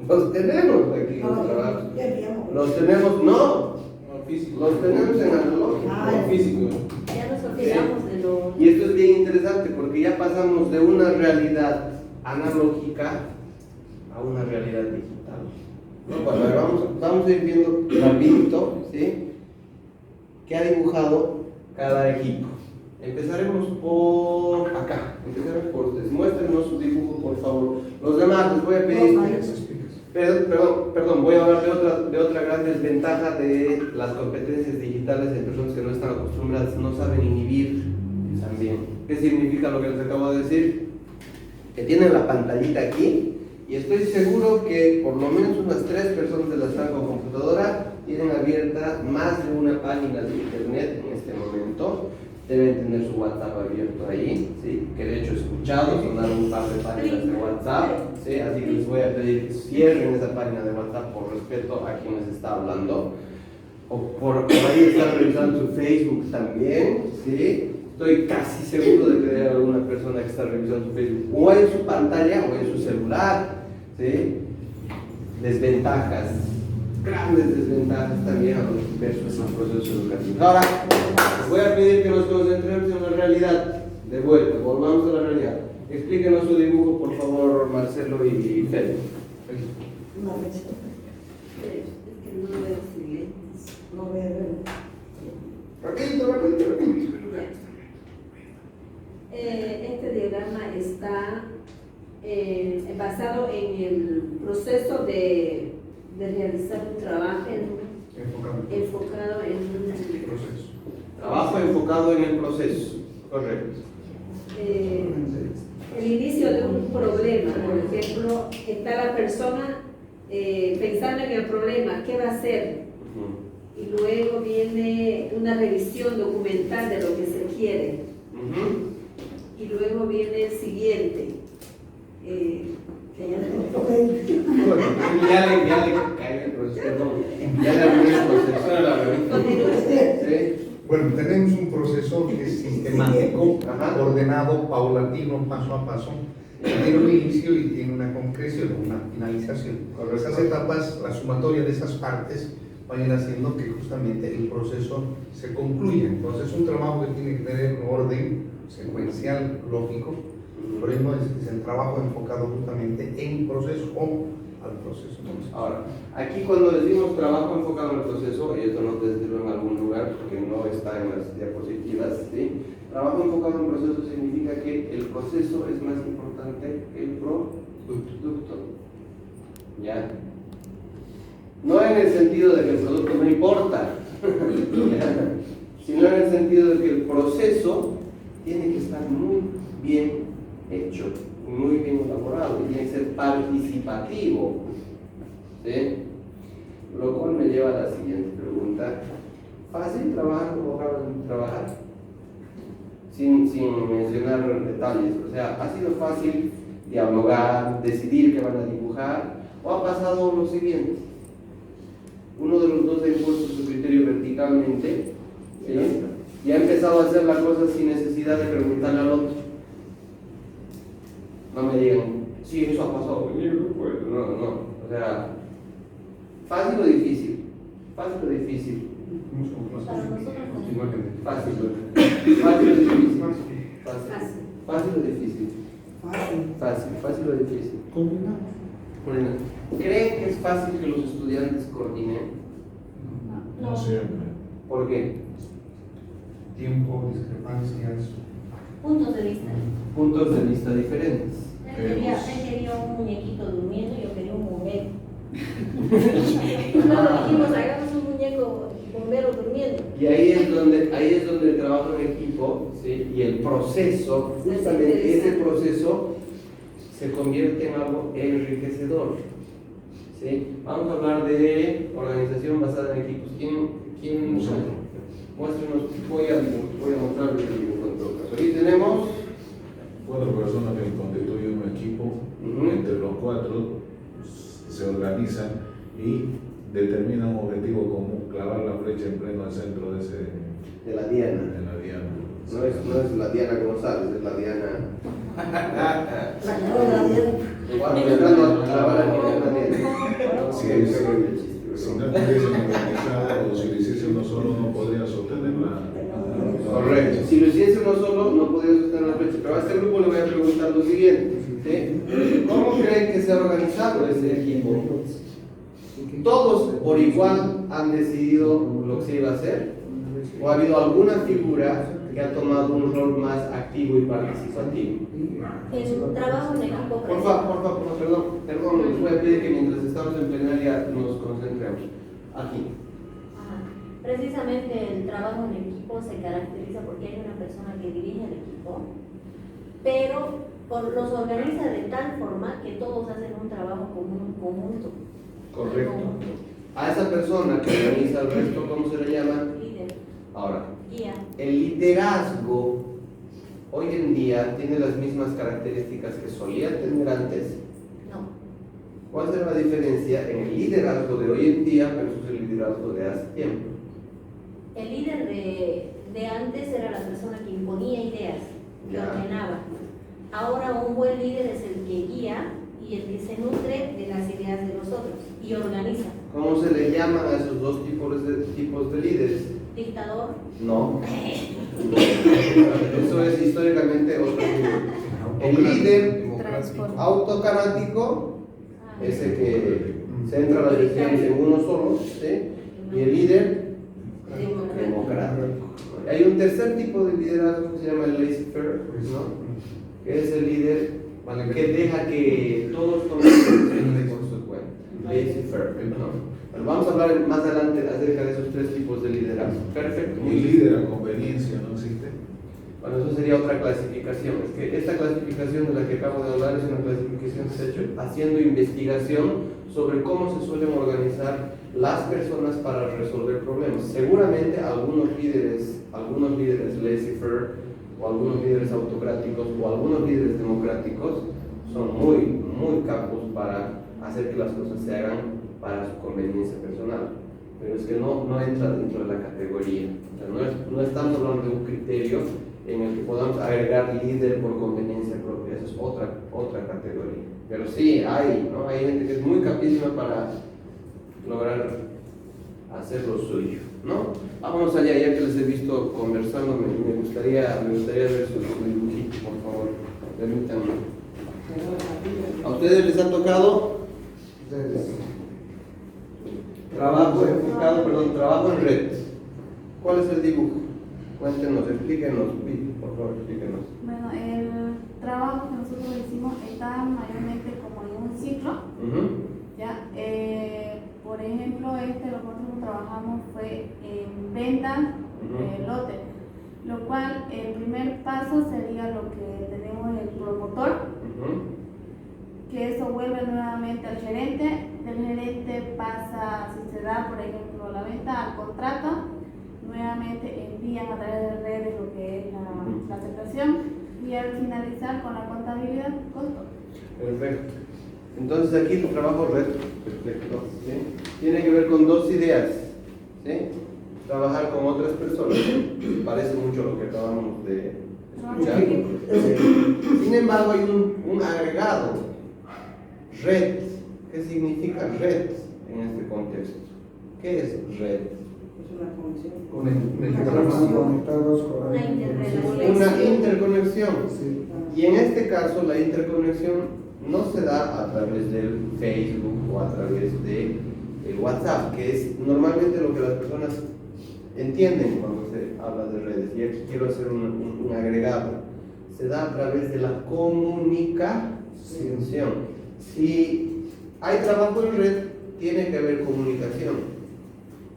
Los tenemos aquí los trabajos. Los tenemos, no. Los tenemos en analógico. Físico. Ya nos olvidamos de lo... Y esto es bien interesante porque ya pasamos de una realidad analógica a una realidad digital. ¿No? Bueno, a ver, vamos a ir viendo rapidito, ¿sí? ¿Qué ha dibujado cada equipo? Empezaremos por acá. Empezaremos por ustedes. Muéstrenos su dibujo, por favor. Los demás les voy a pedir. Perdón, voy a hablar de otra gran desventaja de las competencias digitales de personas que no están acostumbradas, no saben inhibir también. ¿Qué significa lo que les acabo de decir? Que tienen la pantallita aquí y estoy seguro que por lo menos unas 3 personas de la sala con computadora tienen abierta más de una página de internet en este momento. Deben tener su WhatsApp abierto ahí, ¿sí? Que de hecho he escuchado sonar un par de páginas de WhatsApp, ¿sí? Así que les voy a pedir que cierren esa página de WhatsApp por respeto a quien les está hablando. O por ahí están revisando su Facebook también, ¿sí? Estoy casi seguro de que hay alguna persona que está revisando su Facebook o en su pantalla o en su celular, ¿sí? Desventajas, grandes desventajas también a los versus en procesos educativos. Ahora, les voy a pedir que nos concentremos en la realidad. De vuelta, volvamos a la realidad. Explíquenos su dibujo, por favor, Marcelo y Fede. No veo. Es que no veo sin lentes. No veo. Rapidito. Este diagrama está basado en el proceso de realizar un trabajo enfocado en un Proceso. Trabajo enfocado en el proceso. Correcto. El inicio de un problema, por ejemplo, está la persona pensando en el problema, ¿qué va a hacer? Y luego viene una revisión documental de lo que se quiere. Y luego viene el siguiente. Que ya Ya le cae el proceso, perdón. Ya le abrí el proceso. ¿Sí? Bueno, tenemos un proceso que es sistemático, Ajá. ordenado, paulatino, paso a paso. Tiene un inicio y tiene una concreción, una finalización. Con esas etapas, la sumatoria de esas partes va a ir haciendo que justamente el proceso se concluya. Entonces, es un trabajo que tiene que tener un orden secuencial, lógico. Por eso es el trabajo enfocado justamente en proceso o al proceso. Ahora, aquí cuando decimos trabajo enfocado en el proceso, y esto no te decirlo en algún lugar porque no está en las diapositivas, ¿sí? Trabajo enfocado en el proceso significa que el proceso es más importante que el producto. ¿Ya? No en el sentido de que el producto no importa, sino en el sentido de que el proceso tiene que estar muy bien hecho, muy bien elaborado, y tiene que ser participativo, ¿sí? Lo cual me lleva a la siguiente pregunta. ¿Fácil trabajar como acaban de trabajar? Sin mencionar detalles, o sea, ¿ha sido fácil dialogar, decidir qué van a dibujar, o ha pasado lo siguiente? Uno de los dos ha impuesto su criterio verticalmente, ¿sí? Y ha empezado a hacer la cosa sin necesidad de preguntarle al otro. No me digan, sí, eso ha pasado. No, o sea, fácil o difícil. Fácil o difícil. Fácil o difícil. Fácil o difícil. Fácil o difícil. Coordinamos. ¿Creen que es fácil que los estudiantes coordinen? No siempre. ¿Por qué? Tiempo, discrepancias. Puntos de vista. Puntos de vista diferentes. Él quería un muñequito durmiendo y yo quería un bombero. Luego dijimos, hagamos un muñeco bombero durmiendo. Y ahí es donde el trabajo en equipo, ¿sí? Y el proceso, justamente ese proceso se convierte en algo enriquecedor, ¿sí? Vamos a hablar de organización basada en equipos. ¿Quién muéstrenos? Voy a mostrarles el dibujo en todo caso. Aquí tenemos 4 personas que constituyen un equipo, entre los 4 se organizan y determinan un objetivo común, clavar la flecha en pleno centro de la diana. No es la Diana González, es la Diana. Igual, intentando clavar a la Diana. se ha organizado ese equipo, todos por igual han decidido lo que se iba a hacer, o ha habido alguna figura que ha tomado un rol más activo y participativo. En un trabajo en equipo. Por favor, perdón, les voy a pedir que mientras estamos en plenaria nos concentremos. Aquí. Ajá. Precisamente el trabajo en equipo se caracteriza porque hay una persona que dirige el equipo, pero los organiza de tal forma que todos hacen un trabajo conjunto. Correcto. A esa persona que organiza el resto, ¿cómo se le llama? Líder, Ahora, guía. el liderazgo hoy en día tiene las mismas características que solía tener antes. No. ¿Cuál será la diferencia en el liderazgo de hoy en día versus el liderazgo de hace tiempo? El líder de antes era la persona que imponía ideas, que Ya. ordenaba. Ahora un buen líder es el que guía y el que se nutre de las ideas de los otros y organiza. ¿Cómo se le llaman a esos dos tipos de líderes? Dictador. No. Eso es históricamente otro tipo. El líder autocrático es el que centra las decisiones en uno solo, ¿sí? Y el líder democrático. Hay un tercer tipo de liderazgo que se llama el laissez-faire, ¿no? Que es el líder que deja que todos tomen decisiones por su cuenta. Laissez-faire, ¿no? Bueno, vamos a hablar más adelante acerca de esos tres tipos de liderazgo. Perfecto. Y líder a conveniencia no existe. Bueno, eso sería otra clasificación. Es que esta clasificación de la que acabo de hablar es una clasificación que se ha hecho haciendo investigación sobre cómo se suelen organizar las personas para resolver problemas. Seguramente algunos líderes laissez-faire o algunos líderes autocráticos o algunos líderes democráticos son muy capos para hacer que las cosas se hagan para su conveniencia personal, pero es que no entra dentro de la categoría. O sea, no estamos hablando de un criterio en el que podamos agregar líder por conveniencia propia. Esa es otra categoría. Pero sí, hay gente que es muy capísima para lograr hacer lo suyo, ¿no? Vámonos allá, ya que les he visto conversando, me gustaría ver su dibujito, por favor. Permítanme. ¿A ustedes les ha tocado? Trabajo en red. ¿Cuál es el dibujo? Cuéntenos, explíquenos, por favor, explíquenos. Bueno, el trabajo que nosotros hicimos está mayormente como en un ciclo, ¿ya? Por ejemplo, lo que nosotros trabajamos fue en ventas de lote, lo cual el primer paso sería lo que tenemos el promotor, que eso vuelve nuevamente al gerente, del gerente pasa, si se da por ejemplo la venta, al contrato, nuevamente envían a través de redes lo que es la aceptación y al finalizar con la contabilidad, costo. Perfecto. Entonces aquí el trabajo red, perfecto, ¿sí? Tiene que ver con dos ideas, ¿sí? Trabajar con otras personas, parece mucho lo que acabamos de escuchar. Sin embargo hay un agregado, red. ¿Qué significa red en este contexto? ¿Qué es red? Una interrelación. Una interconexión. Y en este caso la interconexión no se da a través del Facebook o a través de WhatsApp, que es normalmente lo que las personas entienden cuando se habla de redes. Y aquí quiero hacer un agregado. Se da a través de la comunicación. Si hay trabajo en red, tiene que haber comunicación.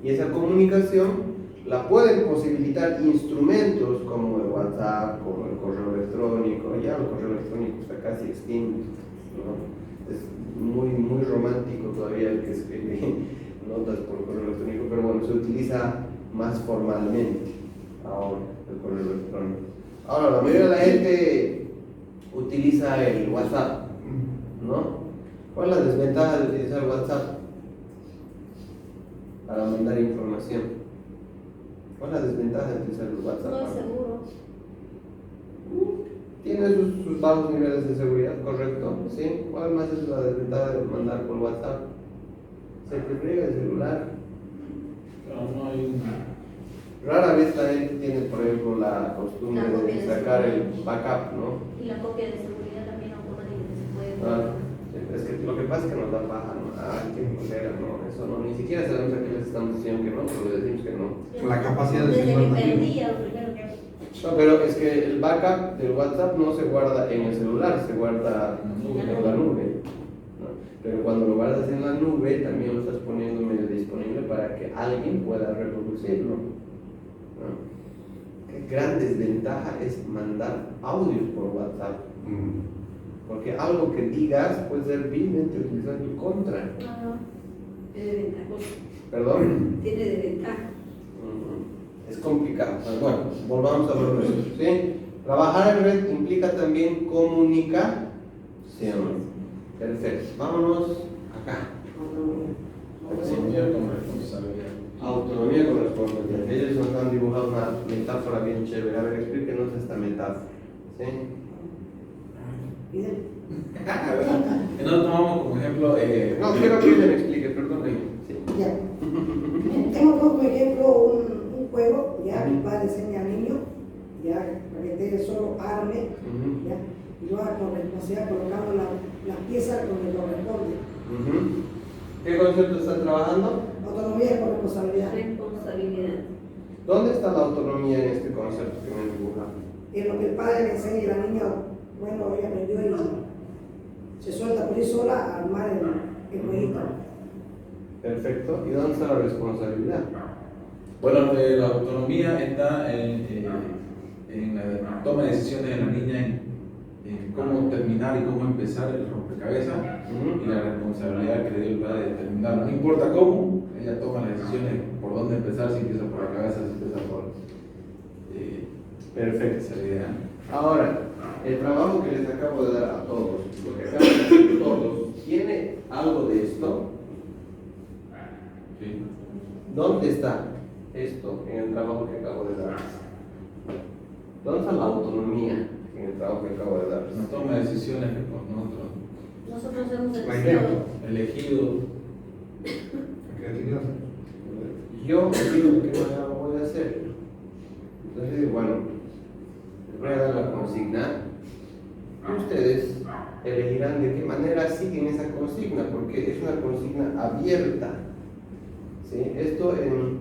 Y esa comunicación la pueden posibilitar instrumentos como el WhatsApp, como el correo electrónico. Ya el correo electrónico está casi extinto, ¿no? Es muy romántico todavía el que escribe notas por correo electrónico, pero bueno, se utiliza más formalmente ahora el correo electrónico. Ahora, la mayoría de la gente utiliza el WhatsApp, ¿no? ¿Cuál es la desventaja de utilizar WhatsApp para mandar información? ¿Cuál es la desventaja de utilizar el WhatsApp? No es seguro. Tiene sus bajos niveles de seguridad, correcto, ¿sí? ¿Cuál más es la desventaja de mandar por WhatsApp? Se te friega el celular. No hay Rara vez la gente tiene, por ejemplo, la costumbre de sacar el backup, ¿no? Y la copia de seguridad también automática que se puede. Ah, Es que lo que pasa es que nos da paja, ¿no? Qué flojera, no, eso no, ni siquiera sabemos a qué les estamos diciendo que no, pero les decimos que no. La capacidad de Desde que seguir perdí, lo primero que No, pero es que el backup del WhatsApp no se guarda en el celular, se guarda en la nube, ¿no? Pero cuando lo guardas en la nube, también lo estás poniendo medio disponible para que alguien pueda reproducirlo, ¿no? Qué gran desventaja es mandar audios por WhatsApp. Porque algo que digas puede ser vilmente utilizado en tu contra. Tiene ventaja. ¿Perdón? Tiene desventaja. Es complicado. Bueno, volvamos a lo nuestro, ¿sí? Trabajar en red implica también comunicación. Perfecto. Vámonos acá. Autonomía con responsabilidad. Autonomía con responsabilidad. Ellos nos han dibujado una metáfora bien chévere. A ver, explíquenos esta metáfora. ¿Sí? Nosotros tomamos como ejemplo. No, quiero que ella me explique, perdónenme. Sí. Ya. Tengo como ejemplo un juego, ya mi padre enseña al niño, ya para que esté solo arme, ya, y lo haga con responsabilidad colocando la pieza donde corresponde. ¿Qué concepto están trabajando? Autonomía con responsabilidad. Responsabilidad. ¿Dónde está la autonomía en este concepto que me han dibujado? En lo que el padre le enseña y la niña, bueno, ella aprendió y se suelta por sí sola a armar el jueguito. Perfecto. ¿Y dónde está la responsabilidad? Bueno, la autonomía está en la toma de decisiones de la niña, en cómo terminar y cómo empezar el rompecabezas, y la responsabilidad que le dio el padre de terminarlo. No importa cómo, ella toma las decisiones por dónde empezar, si empieza por la cabeza, si empieza por Perfecto. esa idea. Ahora, el trabajo que les acabo de dar a todos, lo que acaban de hacer todos, ¿tiene algo de esto? Sí. ¿Dónde está esto en el trabajo que acabo de dar? ¿Dónde está la autonomía en el trabajo que acabo de dar? No toma decisiones que por nosotros nosotros hemos La idea. elegido. Creatividad. Yo digo que no lo voy a hacer. Entonces, bueno, les voy a dar la consigna. Ustedes elegirán de qué manera siguen esa consigna, porque es una consigna abierta. ¿Sí? Esto en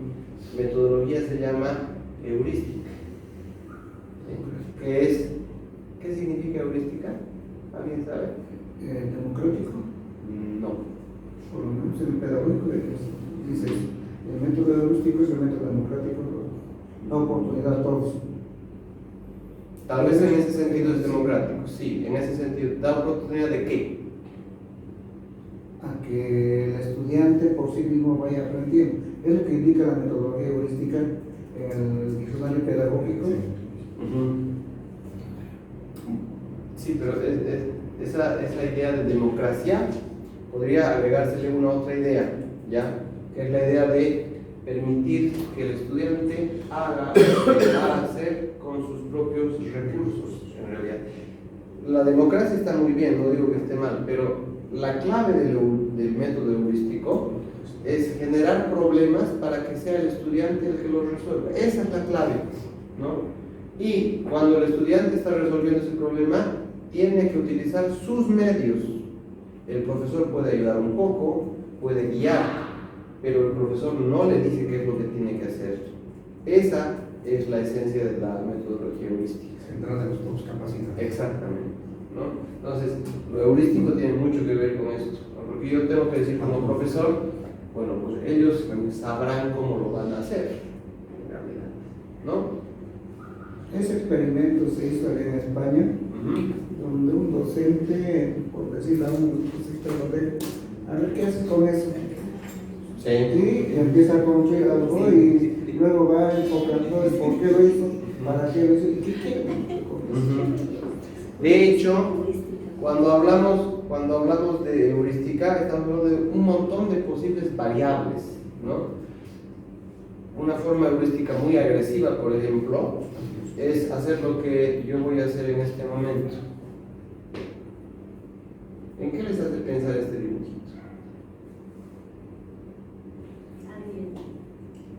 metodología se llama heurística. ¿Sí? ¿Qué significa heurística? ¿Alguien sabe? Democrático, No. por lo menos en el pedagógico dice eso. El método heurístico es el método democrático, da oportunidad a todos. Tal vez en ese sentido es democrático, sí, en ese sentido. ¿Da oportunidad de qué? A que el estudiante por sí mismo vaya aprendiendo. Es lo que indica la metodología heurística en el diccionario pedagógico. Sí, pero esa es la idea de democracia. Podría agregársele una otra idea, ¿ya? Que es la idea de permitir que el estudiante haga lo que va a hacer con sus propios recursos, en realidad. La democracia está muy bien, no digo que esté mal, pero la clave del método heurístico es generar problemas para que sea el estudiante el que los resuelva. Esa es la clave, ¿no? Y cuando el estudiante está resolviendo ese problema, tiene que utilizar sus medios. El profesor puede ayudar un poco, puede guiar, pero el profesor no le dice qué es lo que tiene que hacer. Esa es la esencia de la metodología heurística. Centrada en los propios capacidades. Exactamente, ¿no? Entonces, lo heurístico tiene mucho que ver con esto, ¿no? Porque yo tengo que decir como profesor, bueno, pues ellos sabrán cómo lo van a hacer, en realidad, ¿no? Ese experimento se hizo en España, donde un docente, por decirle a un docente, a ver qué haces con eso. Sí. Y empieza a construir algo y luego va enfocando el por qué lo hizo, para qué lo hizo y qué quiere con eso. De hecho, cuando hablamos de heurística, estamos hablando de un montón de posibles variables, ¿no? Una forma heurística muy agresiva, por ejemplo, es hacer lo que yo voy a hacer en este momento. ¿En qué les hace pensar este dibujito? alguien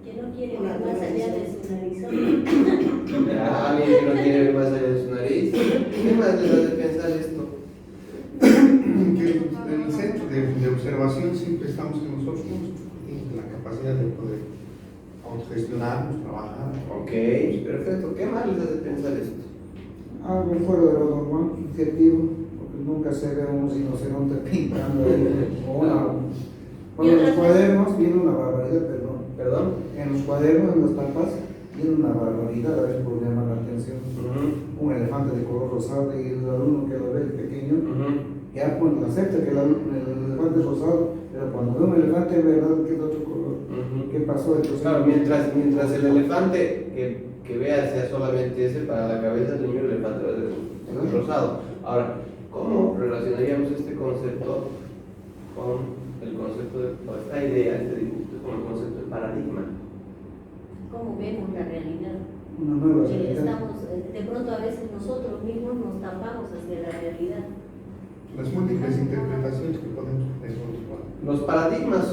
que no quiere ver más allá de su nariz. Alguien que no quiere ver más allá de su nariz. ¿Qué más les hace pensar esto? Que el de observación siempre estamos en nosotros mismos, en la capacidad de poder autogestionarnos, trabajar. Ok, perfecto. ¿Qué más les hace pensar esto? Algo fuera de lo normal, subjetivo, porque nunca se ve un rinoceronte pintando o una. Bueno, en los cuadernos viene una barbaridad, ¿Perdón? en los cuadernos, en las tapas, viene una barbaridad, a veces por llamar la atención. Un elefante de color rosado y el alumno que lo ve pequeño, ya pues acepta que el elefante es rosado, pero cuando ve un elefante en verdad que es de otro color, ¿qué pasó? Entonces, Claro, mientras el elefante que vea sea solamente ese, para la cabeza del niño el elefante va a ser rosado. Ahora, ¿cómo relacionaríamos este concepto con el concepto o esta idea, este dibujo, con el concepto de paradigma? ¿Cómo vemos la realidad? una nueva realidad. Estamos, de pronto a veces nosotros mismos nos tapamos hacia la realidad. Las múltiples interpretaciones que podemos tener. Los paradigmas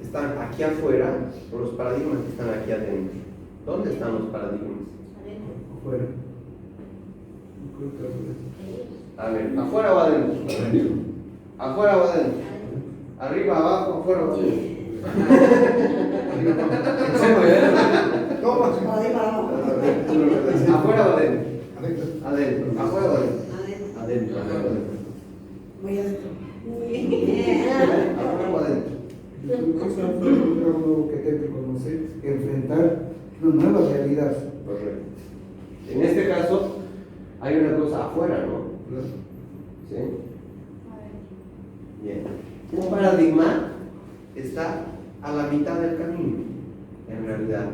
están aquí afuera, o los paradigmas están aquí adentro. ¿Dónde están los paradigmas? Adentro. Afuera. A ver, ¿afuera o adentro? ¿Afuera o adentro? ¿Arriba, abajo, afuera o adentro? ¿Afuera o adentro? Adentro. ¿Afuera o adentro? Adentro. Muy adentro. ¿Afuera o adentro? Es algo que tengo que conocer, enfrentar una nueva realidad. Correcto. En este caso, hay una cosa afuera, ¿no? ¿Sí? Bien. Un paradigma está a la mitad del camino, en realidad.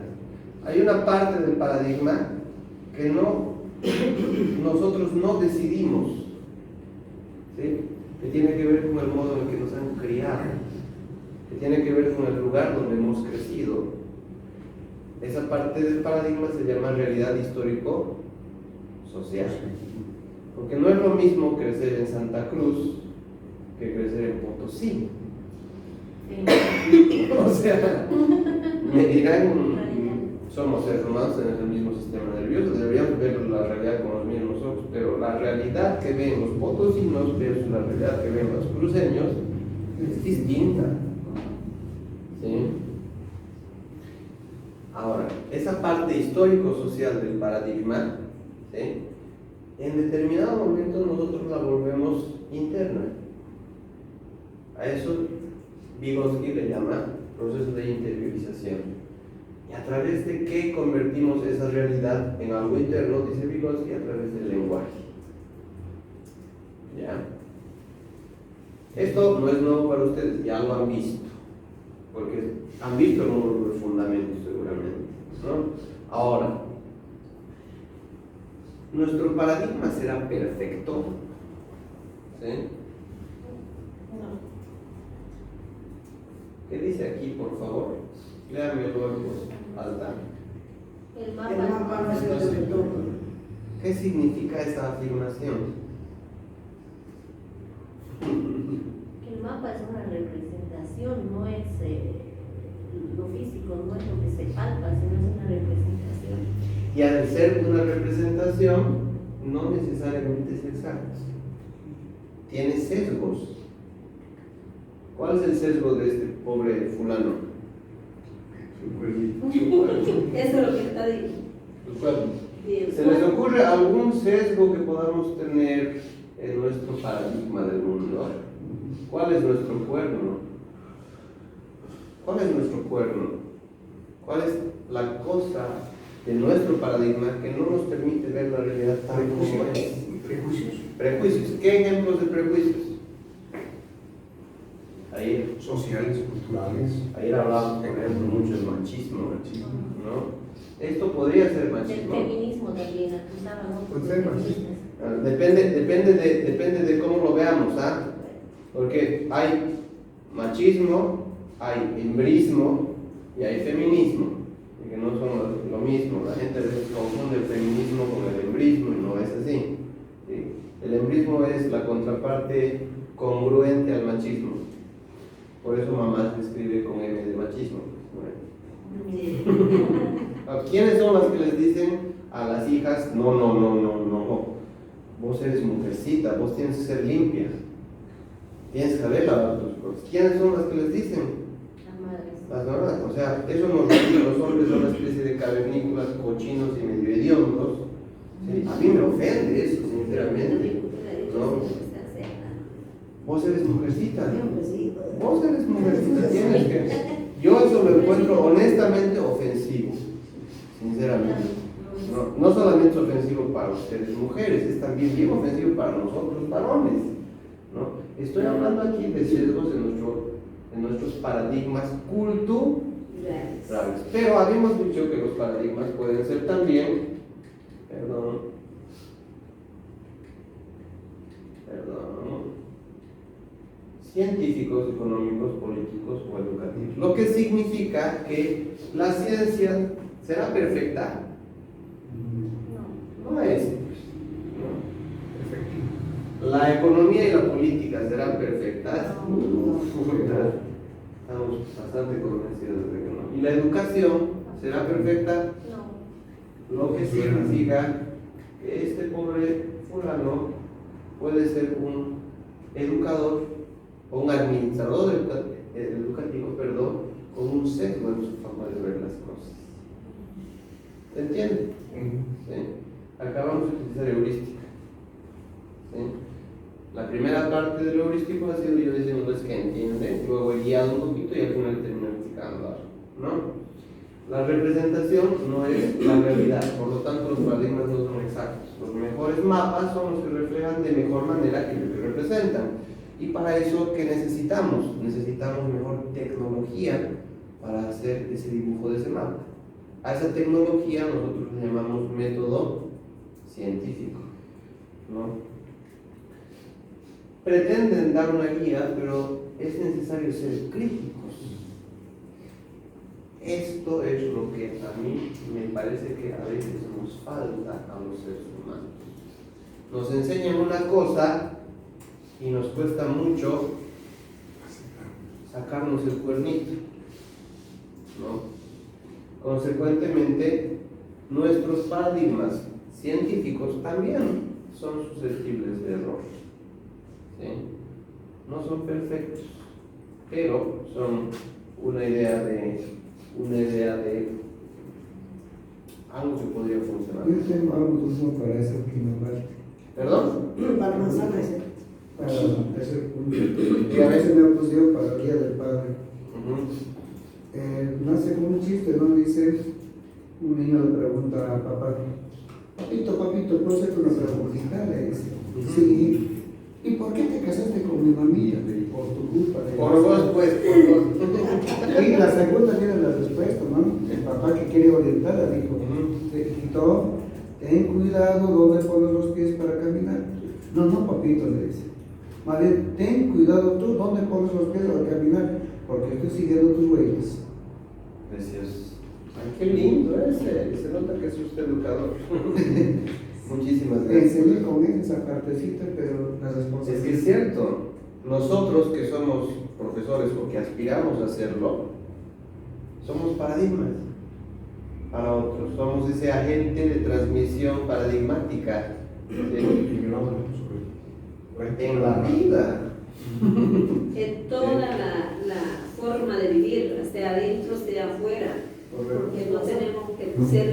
Hay una parte del paradigma que nosotros no decidimos, ¿sí? Que tiene que ver con el modo en que nos han criado, que tiene que ver con el lugar donde hemos crecido. Esa parte del paradigma se llama realidad histórico-social. Porque no es lo mismo crecer en Santa Cruz que crecer en Potosí. O sea, me dirán, somos seres humanos, tenemos el mismo sistema nervioso, deberíamos ver la realidad con los mismos ojos, pero la realidad que ven los potosinos versus la realidad que ven los cruceños es distinta. ¿Sí? Ahora, esa parte histórico-social del paradigma, ¿sí? En determinado momento nosotros la volvemos interna. A eso Vygotsky le llama proceso de interiorización. ¿Y a través de qué convertimos esa realidad en algo interno? Dice Vygotsky, a través del lenguaje. ¿Ya? Esto no es nuevo para ustedes, ya lo han visto, porque han visto los fundamentos seguramente, ¿no? Ahora, ¿nuestro paradigma será perfecto? ¿Sí? ¿Qué dice aquí, por favor? Léamelo en voz alta. El El mapa no es el todo. ¿Qué significa esa afirmación? El mapa es una representación, no es lo físico, no es lo que se palpa, sino es una representación. Y al ser una representación, no necesariamente es exacta. Tiene sesgos. ¿Cuál es el sesgo de este pobre fulano? Eso es lo que está diciendo. Su cuerno. ¿Se les ocurre algún sesgo que podamos tener en nuestro paradigma del mundo? ¿Cuál es nuestro cuerno? ¿Cuál es nuestro cuerno? ¿Cuál es la cosa de nuestro paradigma que no nos permite ver la realidad tal como es? Prejuicios. Prejuicios. ¿Qué ejemplos de prejuicios? Ayer, Sociales, culturales. ayer hablábamos, por ejemplo, mucho del machismo, ¿no? Esto podría ser El machismo. feminismo también, acusaban otros Puede ser feministas. Depende de cómo lo veamos, ¿ah? Porque hay machismo, hay hembrismo y hay feminismo, y que no son lo mismo. La gente a veces confunde el feminismo con el hembrismo y no es así, ¿sí? El hembrismo es la contraparte congruente al machismo. Por eso mamá se escribe con M de machismo. ¿Quiénes son las que les dicen a las hijas, no, vos eres mujercita, vos tienes que ser limpia? tienes que saber lavar tus cosas. ¿Quiénes son las que les dicen? Las mamás. O sea, eso nos refiere a los hombres a una especie de cavernícolas, cochinos y medio hediondos. ¿Sí? A mí me ofende eso, sinceramente. ¿No? Vos eres mujercita. Vos eres mujercita, tienes que. Yo eso lo encuentro honestamente ofensivo, sinceramente. No solamente es ofensivo para ustedes mujeres, es también bien ofensivo para nosotros varones, ¿no? Estoy hablando aquí de sesgos de nuestros paradigmas culturales. Pero habíamos dicho que los paradigmas pueden ser también, científicos, económicos, políticos o educativos. Lo que significa que la ciencia será perfecta. No es. La economía y la política serán perfectas. Estamos bastante convencidos de que no. ¿Y la educación será perfecta? No. Lo que significa que este pobre fulano puede ser un educador o un administrador educativo, con un sesgo en su forma de ver las cosas. ¿Se entiende? ¿Sí? Acabamos de utilizar heurística. ¿Sí? La primera parte del heurístico ha sido yo diciéndoles que entienden, luego he guiado un poquito y al final termino explicando algo, ¿no? La representación no es la realidad, por lo tanto los paradigmas no son exactos. Los mejores mapas son los que reflejan de mejor manera que lo que representan. Y para eso, ¿qué necesitamos? Necesitamos mejor tecnología para hacer ese dibujo de ese mapa. A esa tecnología nosotros le llamamos método científico, ¿no? Pretenden dar una guía, pero es necesario ser críticos. Esto es lo que a mí me parece que a veces nos falta a los seres humanos. Nos enseñan una cosa y nos cuesta mucho sacarnos el cuernito, ¿no? Consecuentemente, nuestros paradigmas científicos también son susceptibles de error. ¿Sí? No son perfectos, pero son una idea de algo que podría funcionar. Yo tengo algo para esa última parte. ¿Perdón? Para manzana Para ese punto. Y a veces me pusieron para el Día del Padre. Nace como un chiste, ¿no? Dice, un niño le pregunta a papá, papito, ¿puedo hacerte una preguntita? Le dice, sí. ¿Y por qué te casaste con mi mamilla? Por tu culpa. Por vos, pues, por vos. Y la segunda tiene la respuesta, ¿no? El papá que quiere orientarla dijo, hijito, ten cuidado donde pones los pies para caminar. No, papito, le dice. Madre, ten cuidado tú donde pones los pies para caminar, porque estoy siguiendo tus huellas. Gracias. Ay, qué lindo ese. Se nota que es usted educador. Muchísimas gracias. Enseñé con él esa partecita, pero la responsabilidad. Es que es cierto, nosotros que somos profesores o que aspiramos a hacerlo, somos paradigmas para otros, somos ese agente de transmisión paradigmática en la vida. En toda la forma de vivir, sea adentro, sea afuera. Porque no tenemos que ser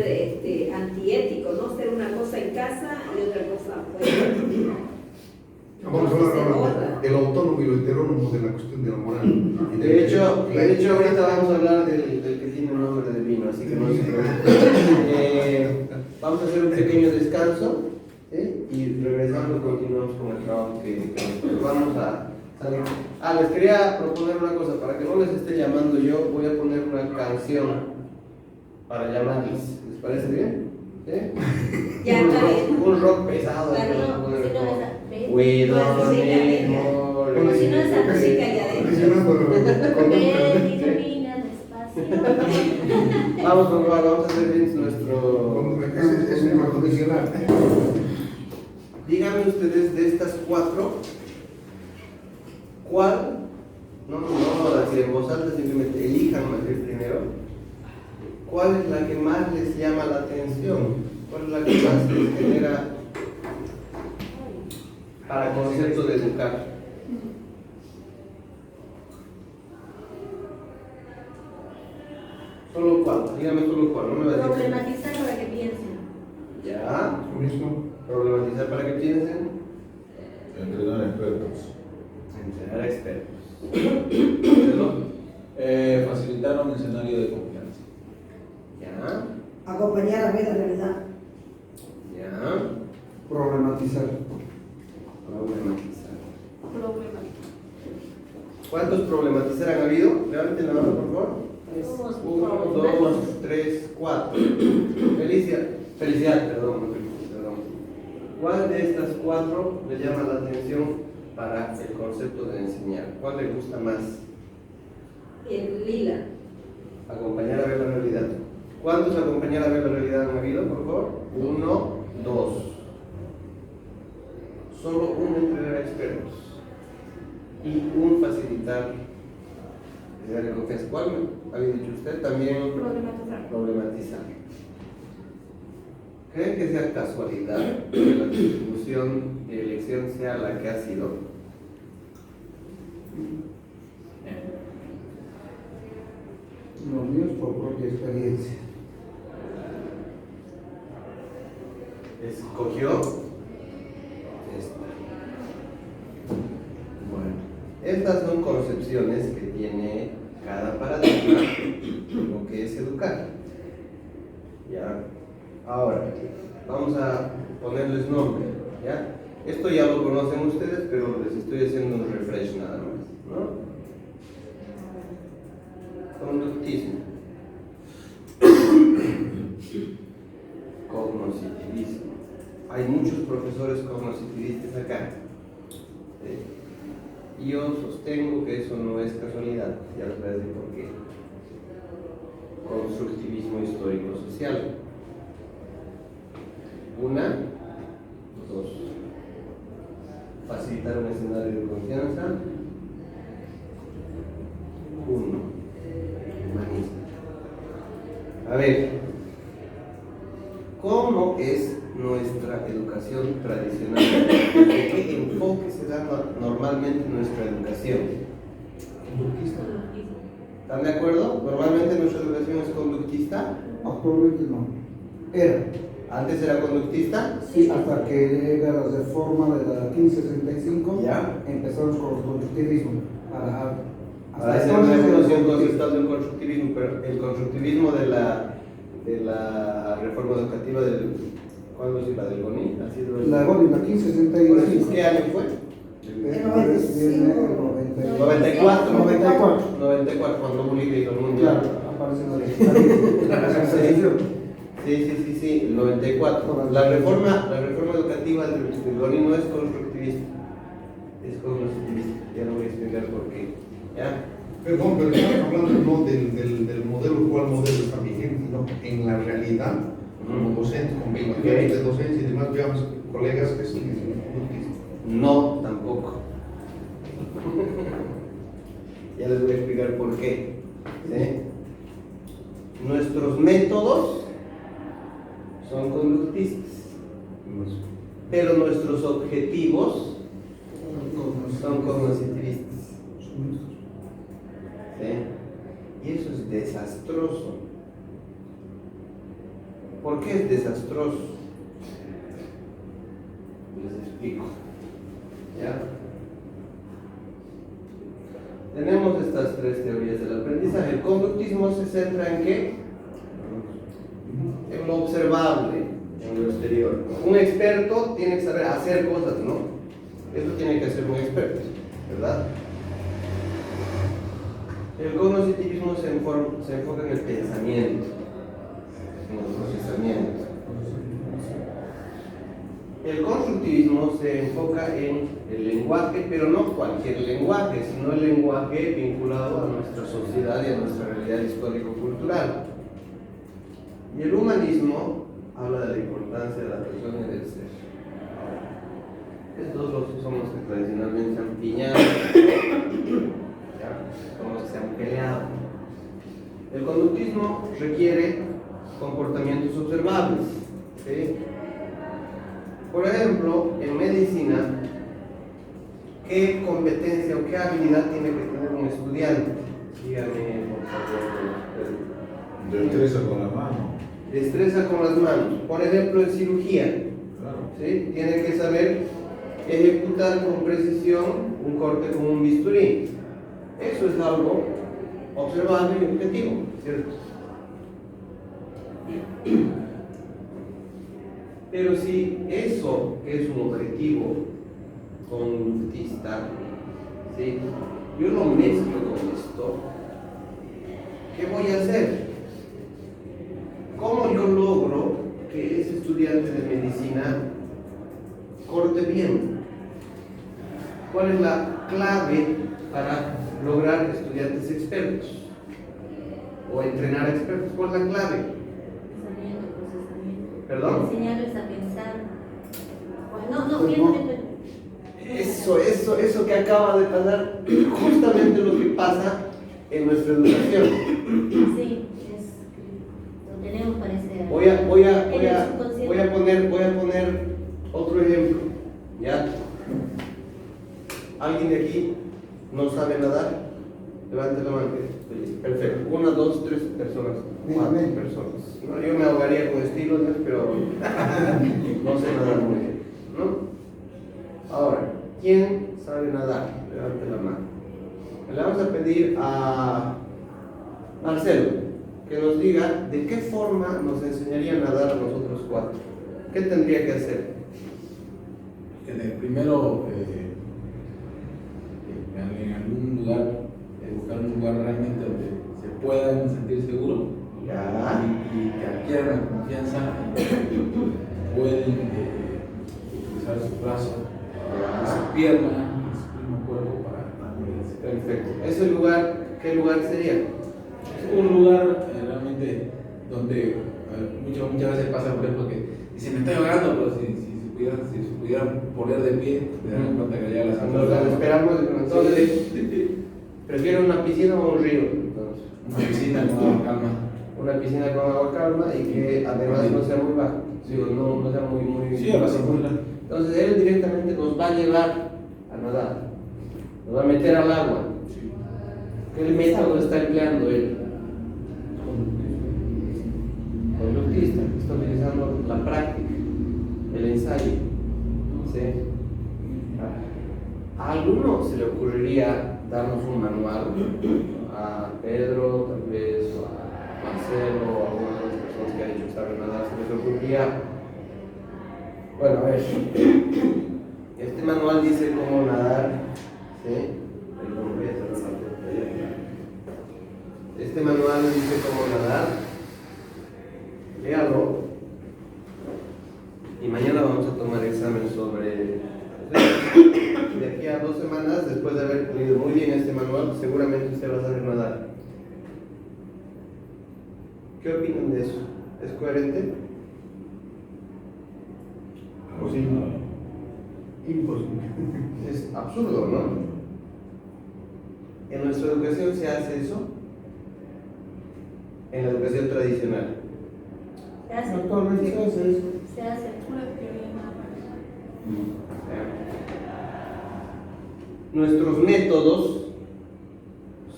antiéticos, no ser una cosa en casa y otra cosa afuera. Vamos a hablar del autónomo y lo heterónomo de la cuestión de la moral. De hecho ahorita vamos a hablar del que tiene un nombre de vino, así que no se preocupen. Vamos a hacer un pequeño descanso y regresando continuamos con el trabajo que vamos a salir. Les quería proponer una cosa, para que no les esté llamando yo, voy a poner una canción para llamarles. ¿Les parece bien? ¿Sí? Ya, está bien. Un rock pesado. Como si no esa música ya adentro. Ven y camina despacio. Vamos a hacer bien nuestro. Es un acondicional. Díganme ustedes de estas cuatro, ¿cuál? No así en voz alta, simplemente elijan el primero. ¿Cuál es la que más les llama la atención? ¿Cuál es la que más les genera para concepto de educar? ¿Solo cuál? Dígame solo cuál, no me va a decir. Problematizar para que piensen. Ya. Lo mismo. Problematizar para que piensen. Entrenar expertos. Entrenar expertos. Facilitar un escenario de confianza. Ya. Acompañar a ver la realidad. Ya. Problematizar. Problematizar. Problemática. ¿Cuántos problematizar han habido? Levanten la mano, por favor. Somos 1, 2, 3, 4. Felicidad, perdón. ¿Cuál de estas 4 le llama la atención para el concepto de enseñar? ¿Cuál le gusta más? El lila. Acompañar a ver la realidad. ¿Cuántos acompañar a ver la realidad han habido, por favor? 1, 2. Solo un entrenar a expertos. Y un facilitar de confianza. ¿Cuál había dicho usted? También Problematizar. problematizar. ¿Creen que sea casualidad que la distribución de elección sea la que ha sido? Los míos por propia experiencia. Escogió esta. Bueno, estas son concepciones que tiene cada paradigma de lo que es educar. ¿Ya? Ahora, vamos a ponerles nombre. ¿Ya? Esto ya lo conocen ustedes, pero les estoy haciendo un refresh nada más, ¿no? Conductismo. Cognoscitivismo. Hay muchos profesores cognoscitivistas acá. Y yo sostengo que eso no es casualidad. Ya les voy a decir por qué. Constructivismo histórico-social. 1, 2. Facilitar un escenario de confianza. 1. Humanismo. A ver, ¿cómo es nuestra educación tradicional? ¿De qué enfoque se da normalmente nuestra educación? Conductista. ¿Están de acuerdo? Normalmente nuestra educación es conductista. Actualmente no. Era. ¿Antes era conductista? Sí, hasta que llega la reforma de la 1565, Ya. empezamos con el constructivismo. Para hacer una evolución consistente de un constructivismo, pero el constructivismo de la reforma educativa del. ¿Cuándo es la del GONI? Así de La GONI, la 1565. ¿Qué año fue? El 95. 94. 94. Cuando Bolivia hizo el Claro, mundial. aparece en la Sí, el 94. La reforma educativa del GONI no es constructivista, es cognoscitivista. Ya lo voy a explicar por qué. ¿Ya? Perdón, pero estamos hablando no del modelo, cuál modelo está vigente, sino en la realidad, como docente, con 20 años de docencia y demás, veamos colegas que siguen siendo conductistas. No, tampoco. Ya les voy a explicar por qué. ¿Sí? Nuestros métodos son conductistas, pero nuestros objetivos son cognoscitivistas. ¿Sí? Y eso es desastroso. ¿Por qué es desastroso? Les explico. ¿Ya? Tenemos estas 3 teorías del aprendizaje. El conductismo se centra en ¿qué? En lo observable, en lo exterior. Un experto tiene que saber hacer cosas, ¿no? Eso tiene que ser un experto, ¿verdad? El cognoscitivismo se enfoca en el pensamiento, en el procesamiento. El constructivismo se enfoca en el lenguaje, pero no cualquier lenguaje, sino el lenguaje vinculado a nuestra sociedad y a nuestra realidad histórico-cultural. Y el humanismo habla de la importancia de la persona y del ser. Estos dos son los que tradicionalmente se han piñado, son los que se han peleado. El conductismo requiere comportamientos observables. ¿Sí? Por ejemplo, en medicina, ¿qué competencia o qué habilidad tiene que tener un estudiante? Dígame, por favor. Destreza con la mano. Destreza con las manos. Por ejemplo, en cirugía, Claro. ¿sí? Tiene que saber ejecutar con precisión un corte con un bisturí. Eso es algo observable y objetivo, ¿cierto? Pero si eso es un objetivo conductista, ¿sí? Yo lo mezclo con esto, ¿qué voy a hacer? ¿Cómo yo logro que ese estudiante de medicina corte bien? ¿Cuál es la clave para lograr estudiantes expertos o entrenar expertos? ¿Cuál es la clave? Pensamiento, procesamiento. ¿Perdón? Enseñarles a pensar. Pues no, Pues bien, no. Eso que acaba de pasar, justamente lo que pasa en nuestra educación. Sí, lo tenemos parece. Voy a poner otro ejemplo, ¿ya? ¿Alguien de aquí no sabe nadar? Levante la mano. Perfecto. 1, 2, 3 personas. 4 personas. No, yo me ahogaría con estilos, pero no sé nadar muy bien, ¿no? Ahora, ¿quién sabe nadar? Levante la mano. Le vamos a pedir a Marcelo que nos diga de qué forma nos enseñaría a nadar a nosotros 4. ¿Qué tendría que hacer? Primero, en algún lugar, buscar un lugar realmente donde se puedan sentir seguros Ya. y que adquieran la confianza, pueden utilizar sus brazos, sus piernas, su mismo cuerpo para moverse. Perfecto. ¿Ese lugar, qué lugar sería? Es un lugar realmente donde muchas veces pasa, por ejemplo, que dicen, me estoy ahogando, pero si pudieran poner de pie, te dan cuenta que ya las Nos esperamos. Entonces, prefiero una piscina o un río. Entonces, una piscina con agua calma. una piscina con agua calma y que además no sea muy baja. Sí. No sea muy Sí, a la segunda. Entonces, él directamente nos va a llevar a nadar. Nos va a meter al agua. Sí. ¿Qué método está empleando él? Conductista. Está utilizando la práctica, el ensayo. ¿Sí? ¿A alguno se le ocurriría darnos un manual? A Pedro, tal vez, o a Marcelo, o a alguna de las personas que ha dicho que saben nadar, se les ocurriría. Bueno, a ver. Este manual dice cómo nadar. ¿Sí? Perdón, voy a cerrar la pantalla. Este manual dice cómo nadar. Léalo. Y mañana vamos a tomar examen sobre. De aquí a 2 semanas, después de haber leído muy bien este manual, seguramente usted va a saber nadar. ¿Qué opinan de eso? ¿Es coherente? Imposible. Es absurdo, ¿no? ¿En nuestra educación se hace eso? En la educación tradicional. Se hace. Actualmente se hace eso. Se hace. Pura teoría, nada más. Nuestros métodos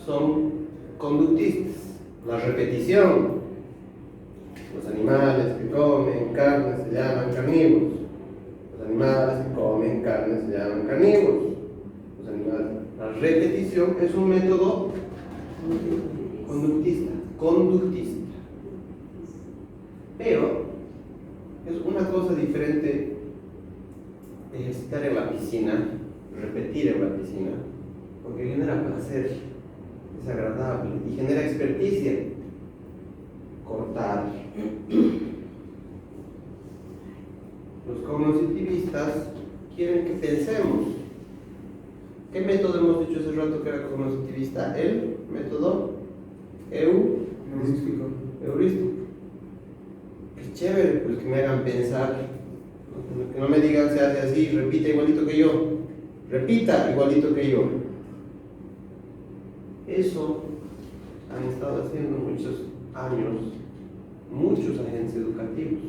son conductistas. La repetición. Los animales que comen carne se llaman carnívoros. Los animales que comen carne se llaman carnívoros. Los animales. La repetición es un método conductista. Pero es una cosa diferente ejercitar en la piscina, repetir en la piscina, porque genera placer, es agradable y genera experticia. Cortar. Los cognitivistas quieren que pensemos. ¿Qué método hemos dicho hace rato que era cognitivista? El método heurístico. Qué chévere, pues que me hagan pensar, que no me digan se hace así, repita igualito que yo, repita igualito que yo. Eso han estado haciendo muchos años muchos agentes educativos,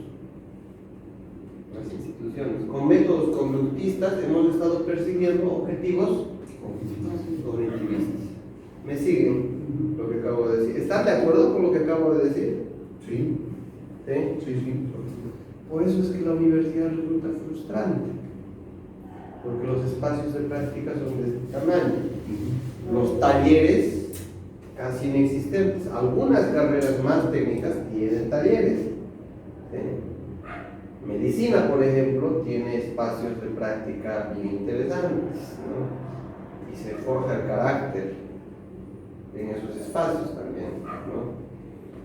las instituciones. Con métodos conductistas hemos estado persiguiendo objetivos cognitivistas. ¿Me siguen? lo que acabo de decir. ¿Están de acuerdo con lo que acabo de decir? Sí. ¿Sí? Sí. Por eso es que la universidad resulta frustrante, porque los espacios de práctica son de este tamaño. Los talleres casi inexistentes. Algunas carreras más técnicas tienen talleres. ¿Sí? Medicina, por ejemplo, tiene espacios de práctica bien interesantes, ¿no? Y se forja el carácter en esos espacios también, ¿no?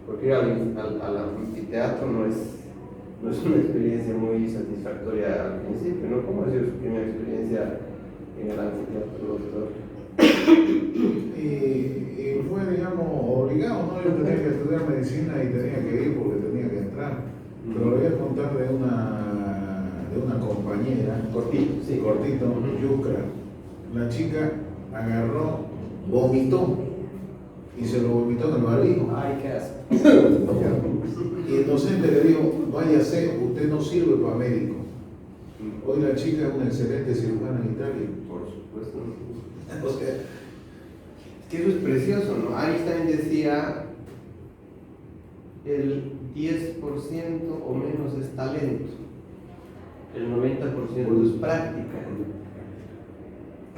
Porque ir al anfiteatro no es una experiencia muy satisfactoria al principio, ¿no? ¿Cómo ha sido su primera experiencia en el anfiteatro, doctor? Y fue, digamos, obligado, ¿no? Yo tenía que estudiar medicina y tenía que ir porque tenía que entrar. Pero le voy a contar de una compañera, cortito, yucra. La chica agarró, vomitó y se lo vomitó en el barbijo. Ay, qué asco. Y el docente le dijo, váyase, usted no sirve para médico. Hoy la chica es una excelente cirujana en Italia. Por supuesto. O sea, es que eso es precioso, ¿no? Einstein decía, el 10% o menos es talento, el 90% es práctica.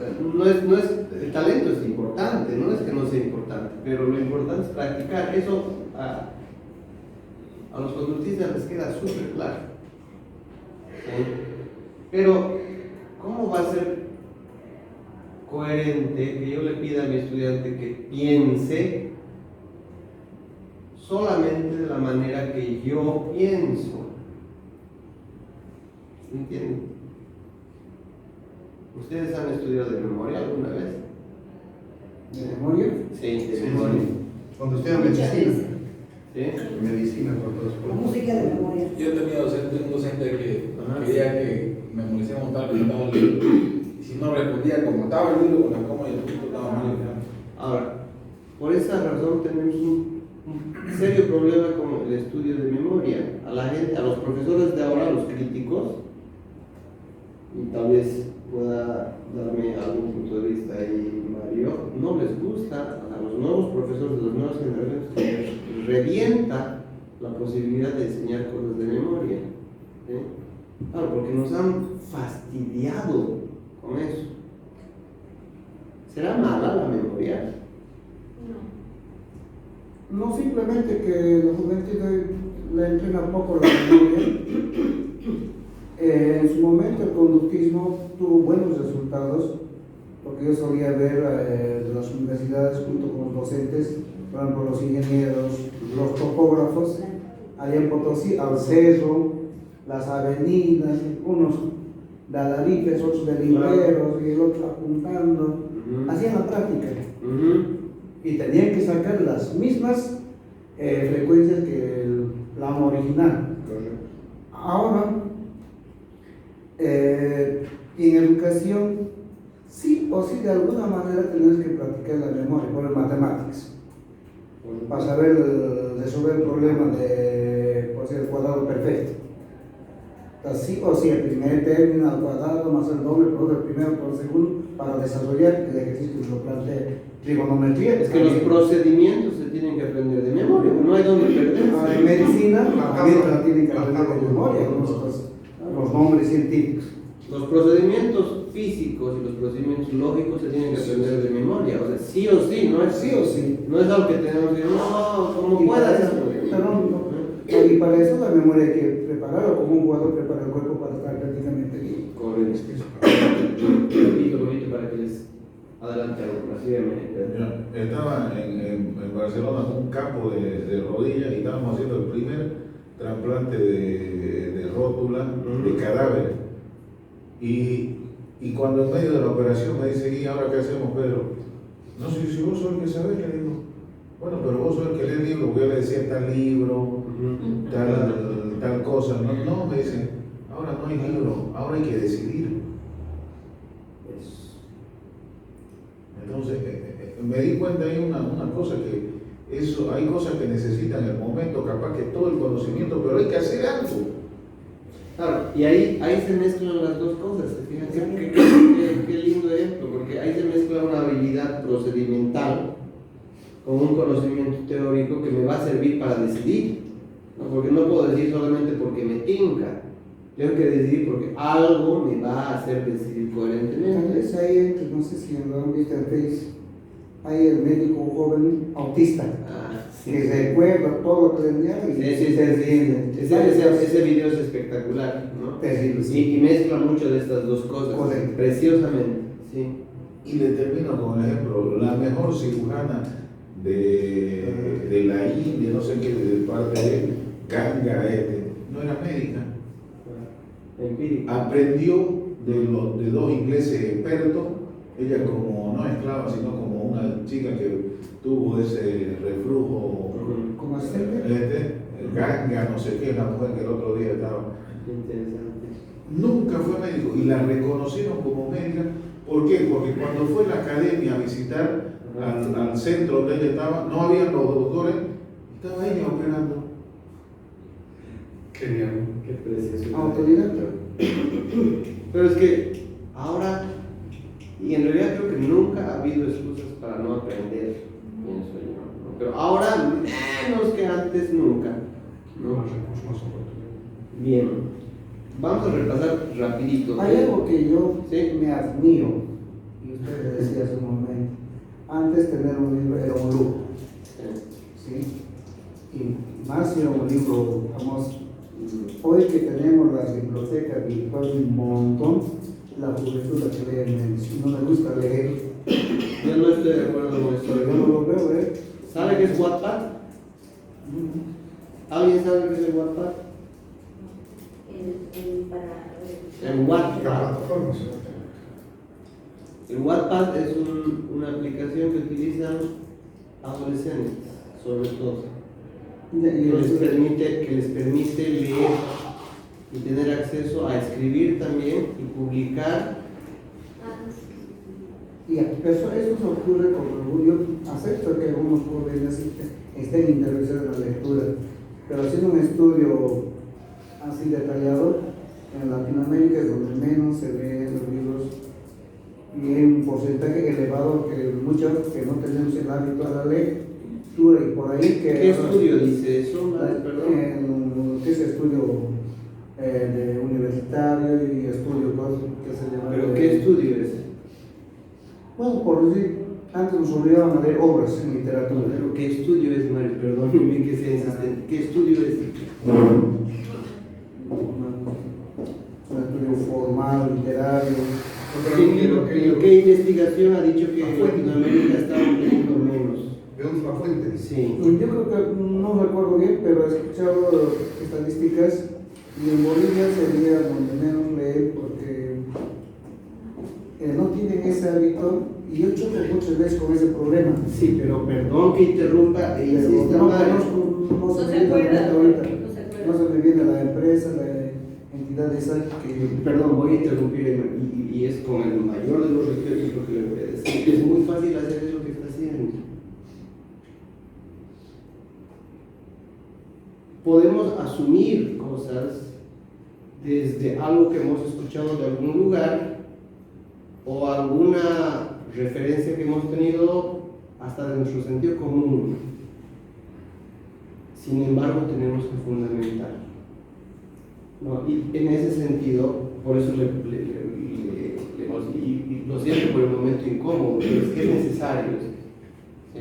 El talento es importante, no es que no sea importante, pero lo importante es practicar. Eso a los conductistas les queda súper claro. ¿Sí? Pero, ¿cómo va a ser coherente que yo le pida a mi estudiante que piense solamente de la manera que yo pienso? ¿Entienden? ¿Ustedes han estudiado de memoria alguna vez? ¿De memoria? Sí, de memoria. Cuando estudian medicina. ¿Sí? Medicina, por todos La música de memoria. Yo tenía un docente que quería que memoricemos tal que estaba el libro. Y si no respondía como estaba el libro, con la coma y el punto estaba mal. Ahora, por esa razón tenemos un serio problema con el estudio de memoria. A la gente, a los profesores de ahora, los críticos, y tal vez pueda darme algún punto de vista ahí, Mario, no les gusta a los nuevos profesores de las nuevas generaciones que les revienta la posibilidad de enseñar cosas de memoria. ¿Sí? Claro, porque nos han fastidiado con eso. ¿Será mala la memoria? No, simplemente que la juventud le entrena poco la memoria. En su momento el conductismo tuvo buenos resultados, porque yo solía ver de las universidades junto con los docentes, por ejemplo los ingenieros, los topógrafos, allá en Potosí, al cerro, las avenidas, unos de alarifes, otros de libreros y el otro apuntando, hacían la práctica. Y tenían que sacar las mismas frecuencias que la original. Ahora, en educación, sí o sí, de alguna manera tenemos que practicar la memoria, por el matemáticas, para saber resolver el problema de el cuadrado perfecto. Entonces, sí o sí, el primer término al cuadrado más el doble por el primero por el segundo, para desarrollar el ejercicio que lo plantea trigonometría. Es que los procedimientos se tienen que aprender de memoria, no hay donde perderse. En medicina, también la tienen que aprender de memoria, los nombres científicos. Los procedimientos físicos y los procedimientos lógicos se tienen que aprender de memoria, o sea, sí o sí, no es Sí o sí. No es algo que tenemos que decir, no, como puedas. Y para eso la memoria hay que prepararlo, como un jugador prepara el cuerpo para estar prácticamente bien. Correcto. Repito, para que les adelante algo, así Yo estaba en Barcelona en un campo de rodillas y estábamos haciendo el primer trasplante de rótula, de cadáver. Y cuando en medio de la operación me dice, ¿y ahora qué hacemos, Pedro? No sé, si vos sos el que sabés, le digo, bueno, pero vos sos el que lee el libro, porque yo le decía tal libro, tal cosa. No, me dicen, ahora no hay libro, ahora hay que decidir. Entonces, me di cuenta ahí una cosa, que eso, hay cosas que necesitan el momento, capaz que todo el conocimiento, pero hay que hacer algo. Claro, y ahí se mezclan las dos cosas. Fíjense qué lindo ejemplo, porque ahí se mezcla una habilidad procedimental con un conocimiento teórico que me va a servir para decidir, ¿no? Porque no puedo decir solamente porque me tinca, tengo que decidir porque algo me va a hacer decidir coherentemente. Entonces ahí, no sé si lo han visto en Facebook, hay el médico joven autista, Sí. que recuerda todo lo que le enviaron y Sí, se entiende. ese video es espectacular, ¿no? Terrible, sí. Y mezcla mucho de estas dos cosas, Correcto. preciosamente, sí. Y le termino con el ejemplo, la mejor cirujana de la India, no sé qué, de parte de Ganga, no era médica. Empírico. Aprendió de dos ingleses expertos, ella como no esclava, sino como una chica que tuvo ese reflujo, ¿Cómo asistente? Ganga, no sé qué, la mujer que el otro día estaba. Interesante. Nunca fue médico y la reconocieron como médica. ¿Por qué? Porque cuando fue a la academia a visitar al centro donde ella estaba, no había los doctores, estaba ella operando. Genial. Qué precioso. Autodidacta. Pero es que ahora, y en realidad creo que nunca ha habido excusas para no aprender, pienso yo, ¿no? Pero ahora menos que antes, nunca, ¿no? Más recursos, más oportunidades. Bien, vamos a repasar rapidito. Hay algo que yo Sí. me admiro, y usted le decía hace un momento, antes tener un libro era un lujo, ¿sí? Y más si era un libro famoso. Hoy que tenemos la biblioteca virtual un montón, la juventud la que lee menos. No me gusta leer, Yo no estoy de acuerdo con esto. yo no lo veo, ¿Sabe qué es Wattpad? ¿Alguien sabe qué es el Wattpad? El La Wattpad. plataforma, sí. El Wattpad es una aplicación que utilizan adolescentes, sobre todo, que les permite leer y tener acceso a escribir también y publicar. Y eso se ocurre con yo acepto que algunos jóvenes estén interesados en la lectura, pero haciendo un estudio así detallado, en Latinoamérica es donde menos se leen los libros y hay un porcentaje elevado que muchos que no tenemos el hábito de la lectura y por ahí que... ¿Qué estudio dice eso? Perdón. ¿Qué es estudio de universitario y estudio que se llama? ¿Pero qué estudio es? Bueno, por decir, antes nos obligaban a leer obras en literatura. ¿Pero qué estudio es, Mario? Perdóneme que sea insistente. ¿Qué estudio es? Un estudio formal, literario. ¿Pero qué investigación ha dicho que en Latinoamérica estamos leyendo menos? Veamos la fuente. Sí. Yo creo que no recuerdo bien, pero he escuchado estadísticas y en Bolivia sería donde menos leen porque no tienen ese hábito y yo choco muchas veces con ese problema. Sí, pero perdón que interrumpa e Pero insista, no Mario. conozco, no se me se viene a la acuerda, mente ahorita. no se acuerda. No se me viene la empresa, la entidad esa que... Perdón, voy a interrumpir y es con el mayor de los respetos lo que le voy a decir. Es muy fácil hacer eso que está haciendo. Podemos asumir cosas desde algo que hemos escuchado de algún lugar o alguna referencia que hemos tenido hasta de nuestro sentido común. Sin embargo, tenemos que fundamentar, ¿no? Y en ese sentido, por eso y lo siento por el momento incómodo, pero es que es necesario. ¿Sí?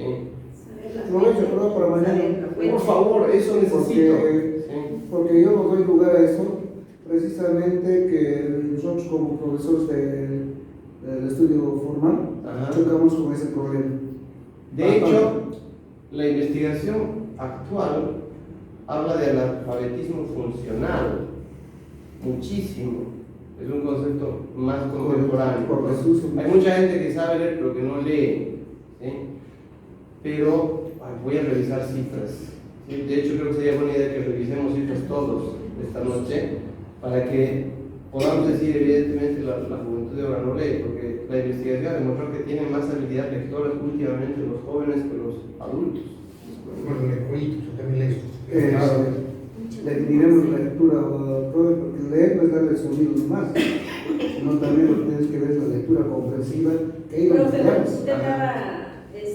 No lo he hecho, perdón, para mañana. Por favor, eso necesito. Porque yo no doy lugar a eso, precisamente que nosotros como profesores del estudio formal Ajá. chocamos con ese problema. De hecho, la investigación actual habla del analfabetismo funcional, muchísimo. Es un concepto más contemporáneo. Hay mucha gente que sabe leer pero que no lee, ¿sí? Pero voy a revisar cifras. ¿Sí? De hecho, creo que sería buena idea que revisemos cifras todos esta noche para que podamos decir, evidentemente, la juventud de ahora no lee, porque la investigación demostró que tienen más habilidad lectora últimamente los jóvenes que los adultos. Bueno, le cuento, yo también leo. Le diremos la lectura, porque leer no es darle el sonido nomás, sino también lo que tienes que ver es la lectura comprensiva que ellos Profe, necesitamos. usted daba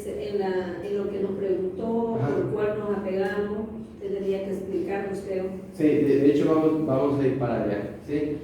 en lo que nos preguntó, Ajá. por lo cual nos apegamos, tendría que explicarnos, creo. Sí, de hecho vamos a ir para allá, ¿sí?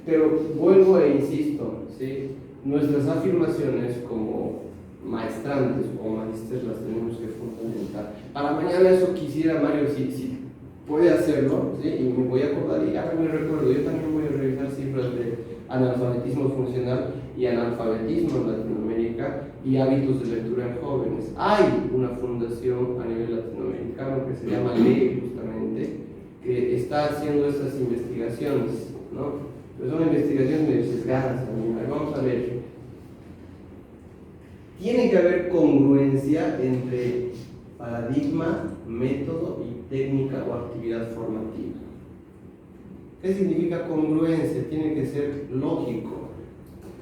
Pero vuelvo e insisto, ¿sí? Nuestras afirmaciones como maestrantes o maestros las tenemos que fundamentar. Para mañana eso quisiera, Mario, si puede hacerlo, ¿sí? Y me voy a acordar, y ahora me recuerdo, yo también voy a revisar cifras de analfabetismo funcional y analfabetismo en Latinoamérica y hábitos de lectura en jóvenes. Hay una fundación a nivel latinoamericano que se llama LEE, justamente, que está haciendo estas investigaciones, ¿no? Pero son investigaciones medio sesgadas también. Vamos a ver. Tiene que haber congruencia entre paradigma, método y técnica o actividad formativa. ¿Qué significa congruencia? Tiene que ser lógico.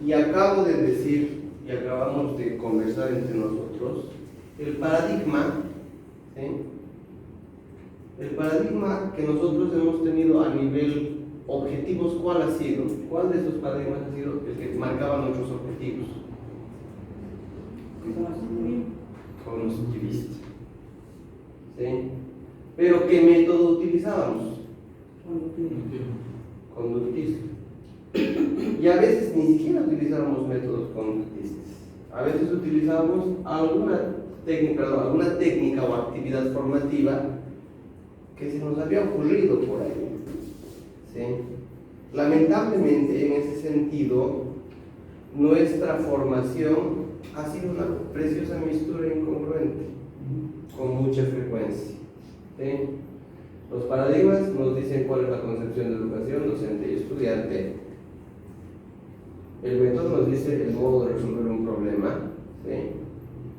Y acabo de decir, y acabamos de conversar entre nosotros, el paradigma, ¿sí? El paradigma que nosotros hemos tenido a nivel objetivos, ¿cuál ha sido? ¿Cuál de esos paradigmas ha sido el que marcaba nuestros objetivos? Constructivista. ¿Sí? Pero ¿qué método utilizábamos? Conductista. Y a veces ni siquiera utilizábamos métodos conductistas. A veces utilizábamos alguna técnica o actividad formativa que se nos había ocurrido por ahí. ¿Sí? Lamentablemente, en ese sentido, nuestra formación ha sido una preciosa mistura incongruente, con mucha frecuencia. ¿Sí? Los paradigmas nos dicen cuál es la concepción de educación, docente y estudiante. El método nos dice el modo de resolver un problema, ¿sí?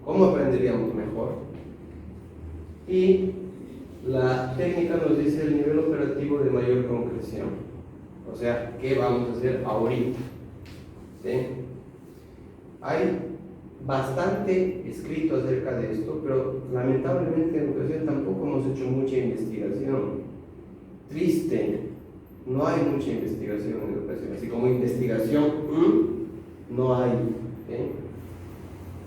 Cómo aprenderíamos mejor. Y la técnica nos dice el nivel operativo de mayor concreción. O sea, ¿qué vamos a hacer ahorita? ¿Sí? Hay bastante escrito acerca de esto, pero lamentablemente en educación tampoco hemos hecho mucha investigación. Triste, no hay mucha investigación en educación, así como investigación no hay. ¿Sí?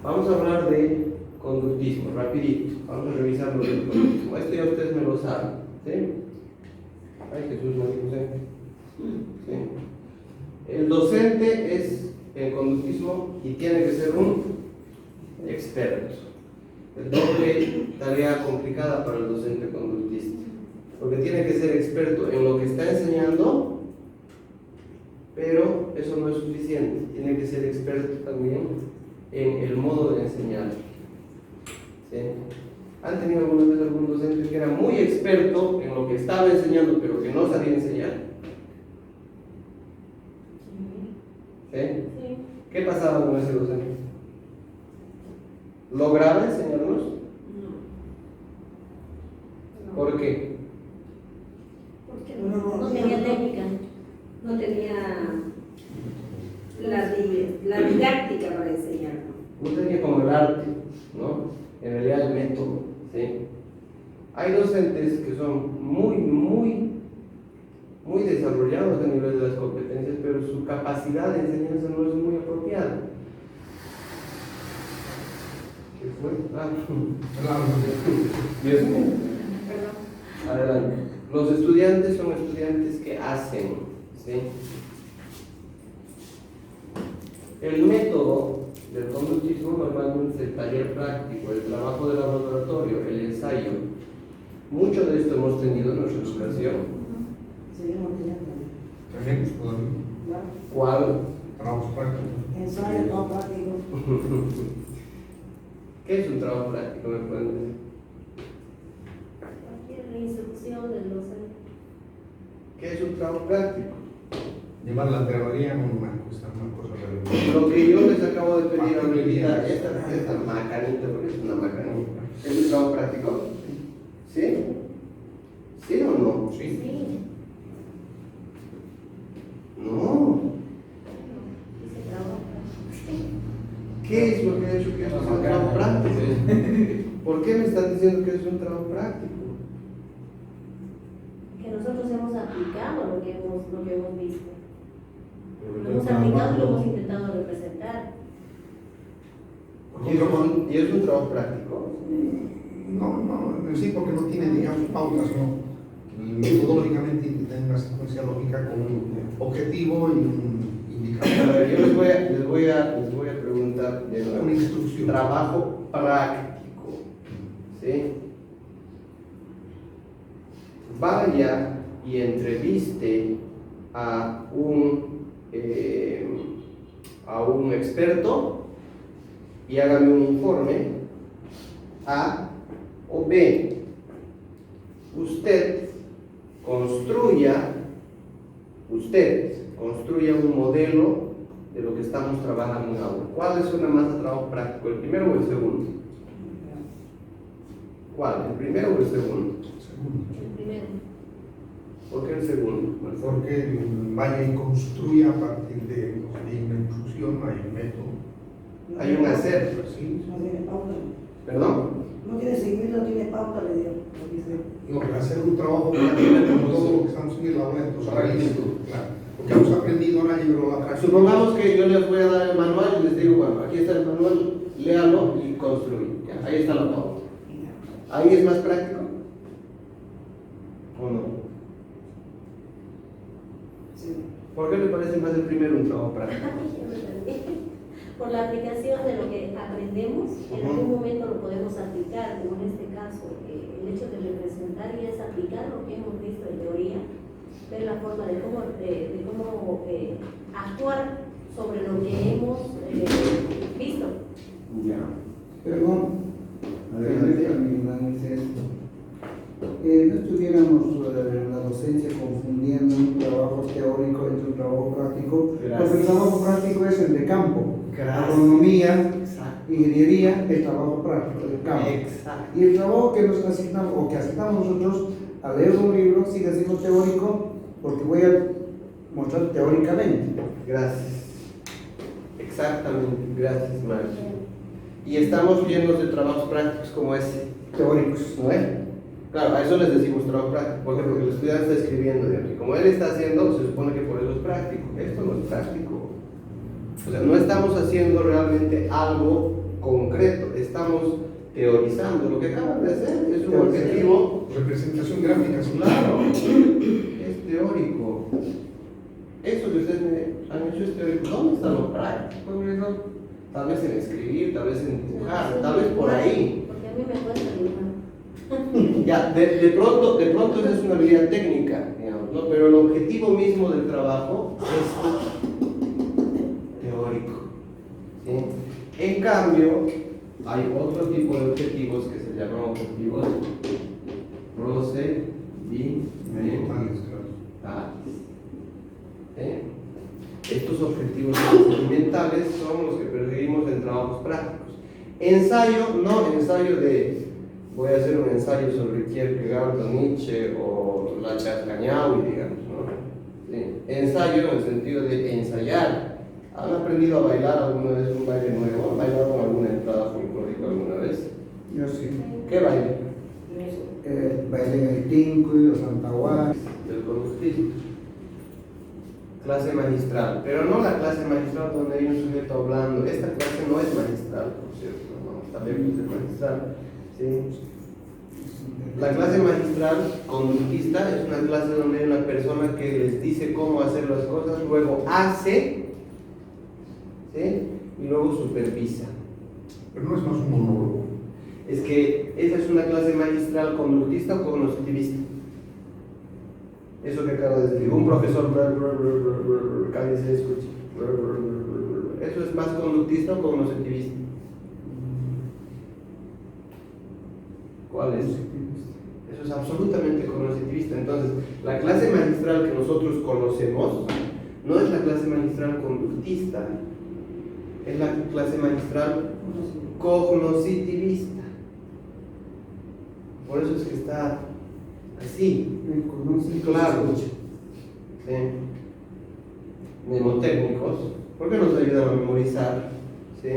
Vamos a hablar de conductismo, rapidito, vamos a revisar lo del conductismo. Esto ya ustedes me lo saben, ¿sí? Ay, Jesús, María José. ¿Sí? El docente es en conductismo y tiene que ser un experto. El doble tarea complicada para el docente conductista, porque tiene que ser experto en lo que está enseñando, pero eso no es suficiente, tiene que ser experto también en el modo de enseñar. ¿Sí? ¿Han tenido alguna vez algún docente que era muy experto en lo que estaba enseñando, pero que no sabía enseñar? ¿Sí? Sí. ¿Qué pasaba con ese docente? ¿Lograba enseñarnos? No. ¿Por qué? Porque No tenía técnica. no tenía la didáctica para enseñarnos. No tenía como el arte, ¿no? En realidad el método, ¿sí? Hay docentes que son muy desarrollados a nivel de las competencias, pero su capacidad de enseñanza no es muy apropiada. ¿Qué fue? Dios mío. Adelante. Los estudiantes son estudiantes que hacen, ¿sí? El método del conductismo normalmente es el taller práctico, el trabajo de laboratorio, el ensayo. Mucho de esto hemos tenido en nuestra educación. Seguimos teniendo. Tenemos todavía Claro. ¿Cuál? trabajos prácticos. Ensayo, trabajo práctico. ¿Qué es un trabajo práctico? ¿Me pueden decir? Cualquier instrucción del docente. ¿Qué es un trabajo práctico? Llevar la teoría no me cuesta una cosa relevante. Lo que yo les acabo de pedir ahorita, esta macanita, porque es una macanita, ¿es un trabajo práctico? ¿Sí? ¿Sí o no? Sí. Sí. No. Dice trabajo. ¿Qué es lo que ha hecho que es un trabajo práctico? ¿Por qué me están diciendo que es un trabajo práctico? Que nosotros hemos aplicado lo que hemos visto. Lo hemos aplicado y lo hemos intentado representar. ¿Y es un trabajo práctico? No, sí, porque no tiene, digamos, pautas, ¿no? Metodológicamente tiene una secuencia lógica con un objetivo y un indicador. A ver, yo les voy a preguntar de nuevo. Una instrucción. Trabajo práctico, ¿sí? Vaya y entreviste a un experto y hágame un informe. A o B. Usted construya un modelo de lo que estamos trabajando ahora. ¿Cuál le suena más a trabajo práctico, el primero o el segundo? ¿Cuál? ¿El primero o el segundo? El primero. ¿Por qué el segundo? Porque vaya y construya a partir de una instrucción, hay un método. Hay un hacer. Sí. No tiene pauta. ¿Perdón? No tiene seguimiento, no tiene pauta, le digo. No, hacer un trabajo como todo lo que estamos en el laboratorio, claro. Porque hemos aprendido ahora llevarlo a la práctica. Supongamos que yo les voy a dar el manual y les digo, bueno, aquí está el manual, léalo y construye. Ya, ahí está la pauta. ¿Ahí es más práctico? ¿O no? Sí. ¿Por qué le parece más el primero un trabajo práctico? Por la aplicación de lo que aprendemos, en algún momento lo podemos aplicar, como en este caso, el hecho de representar y es aplicar lo que hemos visto en teoría, ver la forma de cómo actuar sobre lo que hemos visto. Ya. Perdón, Adelante. dice esto. No estuviéramos en la docencia confundiendo un trabajo teórico entre un trabajo práctico, Gracias. porque el trabajo práctico es el de campo. Gracias. Agronomía, Exacto. ingeniería, el trabajo práctico del campo. Exacto. Y el trabajo que nos asignamos, o que asignamos nosotros a leer un libro, sigue siendo teórico, porque voy a mostrar teóricamente. Gracias. Exactamente. Gracias, Mario. Y estamos llenos de trabajos prácticos como ese. Teóricos. ¿No es? Claro, a eso les decimos trabajo práctico. ¿Por qué? Porque el estudiante está escribiendo. Y como él está haciendo, se supone que por eso es práctico. Esto no es práctico. O sea, no estamos haciendo realmente algo concreto. Estamos teorizando. Lo que acaban de hacer es un objetivo. Representación gráfica, sí. Claro, es teórico. Eso que ustedes me han hecho es teórico. ¿Dónde está lo práctico? Tal vez en escribir, tal vez en dibujar, tal vez por ahí. Porque a mí me cuesta dibujar. Ya, de pronto esa es una habilidad técnica, digamos, ¿no? Pero el objetivo mismo del trabajo es teórico, ¿sí? En cambio, hay otro tipo de objetivos que se llaman objetivos procedimentales. ¿Sí? Estos objetivos procedimentales son los que perseguimos en trabajos prácticos. Ensayo, no ensayo de voy a hacer un ensayo sobre Kierkegaard o Nietzsche o la Chascañahui, digamos, ¿no? Sí. Ensayo en el sentido de ensayar. ¿Han aprendido a bailar alguna vez un baile nuevo? ¿Han bailado con alguna entrada folclórica alguna vez? Yo sí. ¿Qué baile? Bailé en el Tinco y los Antahuas. Del conductismo. Clase magistral, pero no la clase magistral donde hay un sujeto hablando. Esta clase no es magistral, por cierto, no, está lejos de magistral. ¿Sí? La clase magistral conductista es una clase donde hay una persona que les dice cómo hacer las cosas, luego hace, ¿sí? Y luego supervisa. Pero no es más un monólogo. Es que esa es una clase magistral conductista o cognitivista. Eso que acabo de decir, un profesor, cállese, escuche. Eso es más conductista o cognitivista. ¿Cuál es? Eso es absolutamente cognitivista. Entonces, la clase magistral que nosotros conocemos no es la clase magistral conductista, es la clase magistral cognitivista. Por eso es que está así. Claro. ¿Sí? Mnemotécnicos, porque nos ayudan a memorizar. ¿Sí?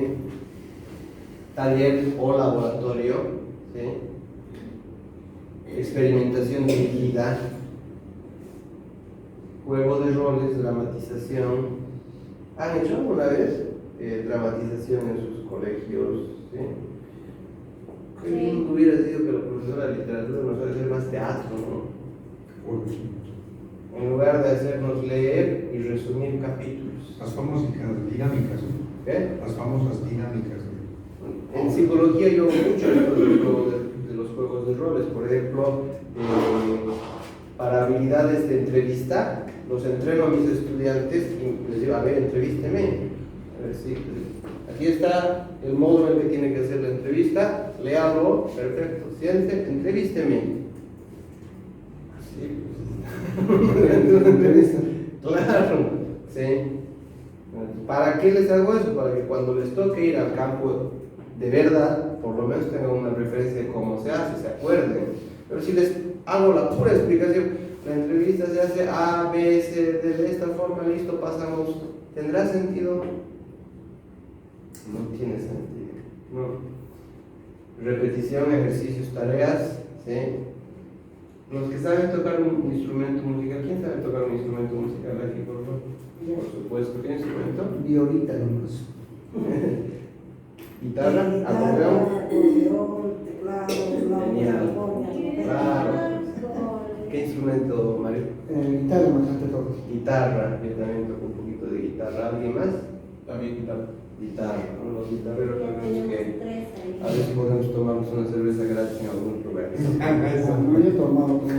Taller o laboratorio. ¿Sí? Experimentación dirigida, juego de roles, dramatización. ¿Han hecho alguna vez dramatización en sus colegios, ¿sí? Qué lindo hubiera sido que la profesora de literatura nos haga hacer más teatro, ¿no? En lugar de hacernos leer y resumir capítulos. Las famosas dinámicas, ¿no? ¿Qué? Las famosas dinámicas. En psicología yo mucho de los juegos de roles, por ejemplo, para habilidades de entrevista, los entreno a mis estudiantes y les digo, a ver, entrevísteme. A ver, sí, aquí está el modo en el que tiene que hacer la entrevista, le hablo, perfecto, siente, entrevísteme. Entrevista. Claro, sí. ¿Para qué les hago eso? Para que cuando les toque ir al campo de verdad, por lo menos tengan una referencia de cómo se hace, se acuerden. Pero si les hago la pura explicación, la entrevista se hace A, B, C, de esta forma, listo, pasamos. ¿Tendrá sentido? No tiene sentido. No. Repetición, ejercicios, tareas, ¿sí? Los que saben tocar un instrumento musical, ¿quién sabe tocar un instrumento musical aquí, por favor? Por supuesto, ¿qué instrumento? Violita nomás. ¿Guitarra? Acordeón, teclado, Genial. flauta, Claro. ¿Qué instrumento, Mario? Guitarra más ante todo. Guitarra, yo también toco un poquito de guitarra. ¿Alguien más? También guitarra. Guitarra, ¿no? Los guitarreros Ya tenemos tenemos que... 3 ahí. A ver si podemos tomarnos una cerveza gratis en algún lugar. No, yo he tomado como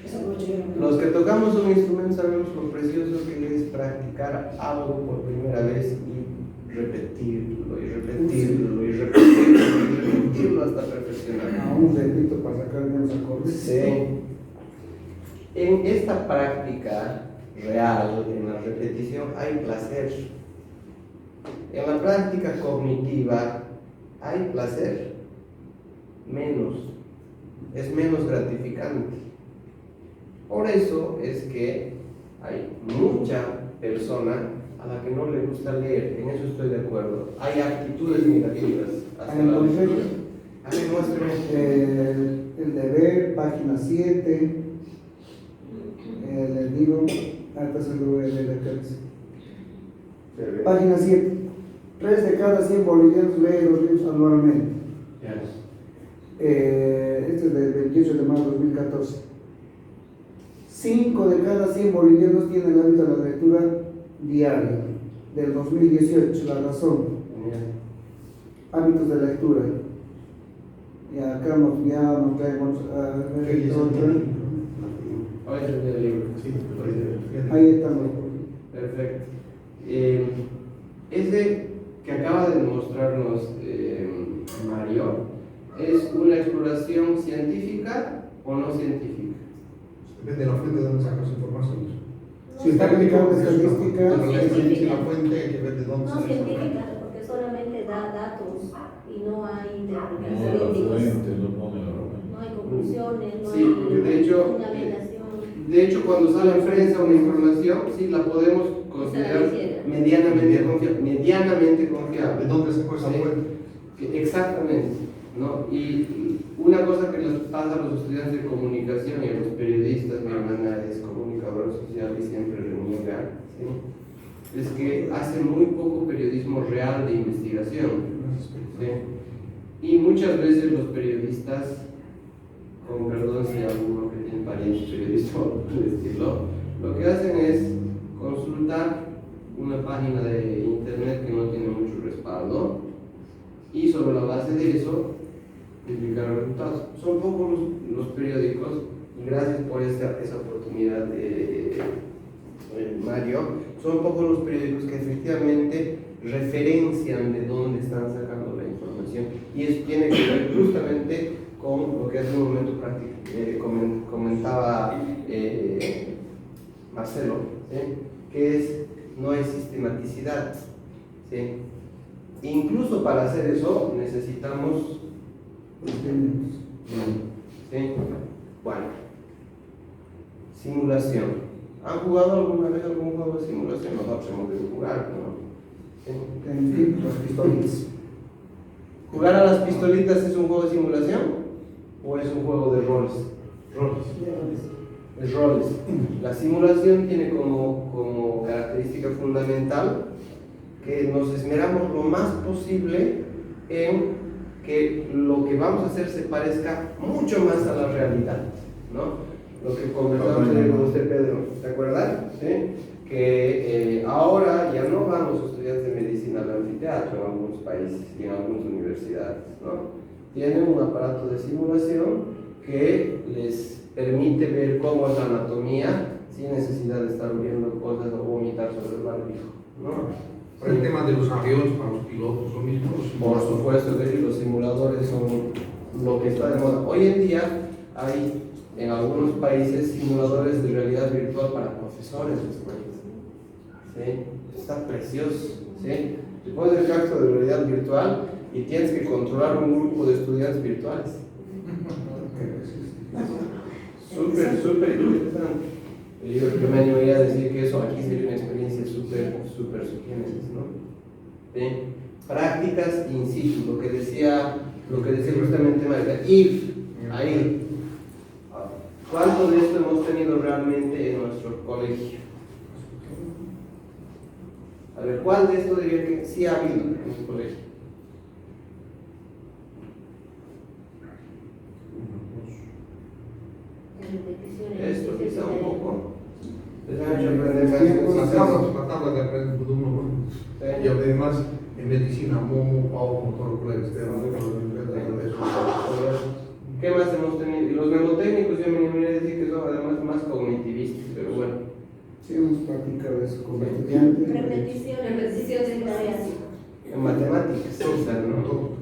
esa noche yo no- Los que tocamos un instrumento sabemos lo precioso que es practicar algo por primera vez y repetirlo, y repetirlo, y repetirlo, y repetirlo hasta perfeccionarlo. aún repito para sacar bien los acordes. Sí. En esta práctica real, en la repetición, hay placer. En la práctica cognitiva, ¿hay placer? Menos. Es menos gratificante. Por eso es que hay mucha persona a la que no le gusta leer, en eso estoy de acuerdo. Hay actitudes negativas hacia la lectura. A ver, muéstrame. El deber, página 7. Les digo, hasta se lo voy a leer acá. Página 7. 3 de cada 100 bolivianos leen los libros anualmente. Ya. Este es del 28 de marzo de 2014. 5 de cada 100 bolivianos tienen el hábito de la lectura diaria. Del 2018, la razón. Hábitos de lectura. Y acá nos traemos Hoy es el libro. ahí estamos. Perfecto. Ese que acaba de mostrarnos Mario, ¿es una exploración científica o no científica? Depende de la fuente de donde sacas información. Si está aplicando estadística, Si la fuente hay que ver de dónde No sale esa información. científica, porque solamente da datos y no hay No, interpretaciones. la fuente lo pone la ropa. No hay conclusiones, no Sí, hay porque de hecho, fundamentación. De hecho, cuando sale en prensa una información, sí la podemos considerar medianamente confiable. ¿De dónde sacó esa Sí. fuente? Exactamente, ¿no? Y una cosa que les pasa a los estudiantes de comunicación y a los periodistas, mi hermana es comunicadora social y siempre reniega, ¿sí? Es que hacen muy poco periodismo real de investigación, ¿sí? Y muchas veces los periodistas, con perdón si alguno que tiene parientes periodistas o por el estilo, lo que hacen es consultar una página de internet que no tiene mucho respaldo y sobre la base de eso publicar resultados. Son pocos los periódicos y gracias por esa oportunidad Mario, son pocos los periódicos que efectivamente referencian de dónde están sacando la información y eso tiene que ver justamente con lo que hace un momento comentaba Marcelo, ¿sí? Que es no hay sistematicidad, ¿sí? Incluso para hacer eso necesitamos ¿sí? Bueno, simulación. ¿Han jugado alguna vez algún juego de simulación? Nosotros hemos de jugar, ¿no? ¿Sí? en fin, las pistolitas. ¿Jugar a las pistolitas es un juego de simulación o es un juego de roles? Es roles. La simulación tiene como característica fundamental que nos esmeramos lo más posible en que lo que vamos a hacer se parezca mucho más a la realidad, ¿no? Lo que conversamos ayer con usted, Pedro, ¿te acuerdas? ¿Sí? Que ahora ya no van los estudiantes de medicina al anfiteatro en algunos países y en algunas universidades, ¿no? Tienen un aparato de simulación que les permite ver cómo es la anatomía sin necesidad de estar viendo cosas o vomitar sobre el barbijo, ¿no? Por el tema de los aviones, para los pilotos, lo mismo. Por supuesto que sí, los simuladores son lo que está de moda. Hoy en día hay en algunos países simuladores de realidad virtual para profesores de escuelas. ¿Sí? Está precioso. ¿Sí? Te pones el casco de realidad virtual y tienes que controlar un grupo de estudiantes virtuales. Súper interesante. Yo me animaría a decir que eso aquí sería una experiencia súper subgénesis, ¿no? ¿Sí? Prácticas in situ, lo que decía justamente Marta. Y ahí, ¿cuánto de esto hemos tenido realmente en nuestro colegio? A ver, ¿cuál de esto diría que sí ha habido en nuestro colegio? Esto quizá un poco. Les han hecho aprender La tabla de aprender de uno. Y además, en medicina, Momo, Pau, motor, ¿Qué más hemos tenido? Y los mnemotécnicos, yo me animaría a decir que son además más cognitivistas, pero bueno. Sí, hemos practicado eso con estudiantes. Repetición de tareas. En matemáticas, ¿no?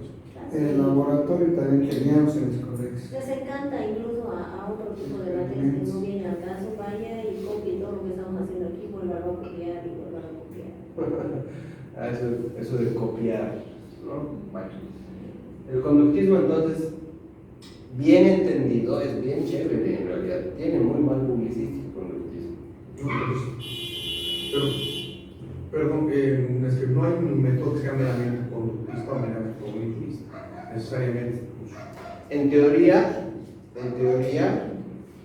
En el laboratorio también teníamos en los colegios. Les encanta incluso a otro tipo de materias que no viene al caso, vaya y copie todo lo que estamos haciendo aquí, vuelva a copiar y vuelva a copiar. Eso de copiar, ¿no? Bueno. El conductismo entonces, bien entendido, es bien chévere en realidad. Tiene muy mal publicístico el conductismo. Perdón, es que no hay un método que sea meramente conductista o meramente cognitivista. Necesariamente. En teoría,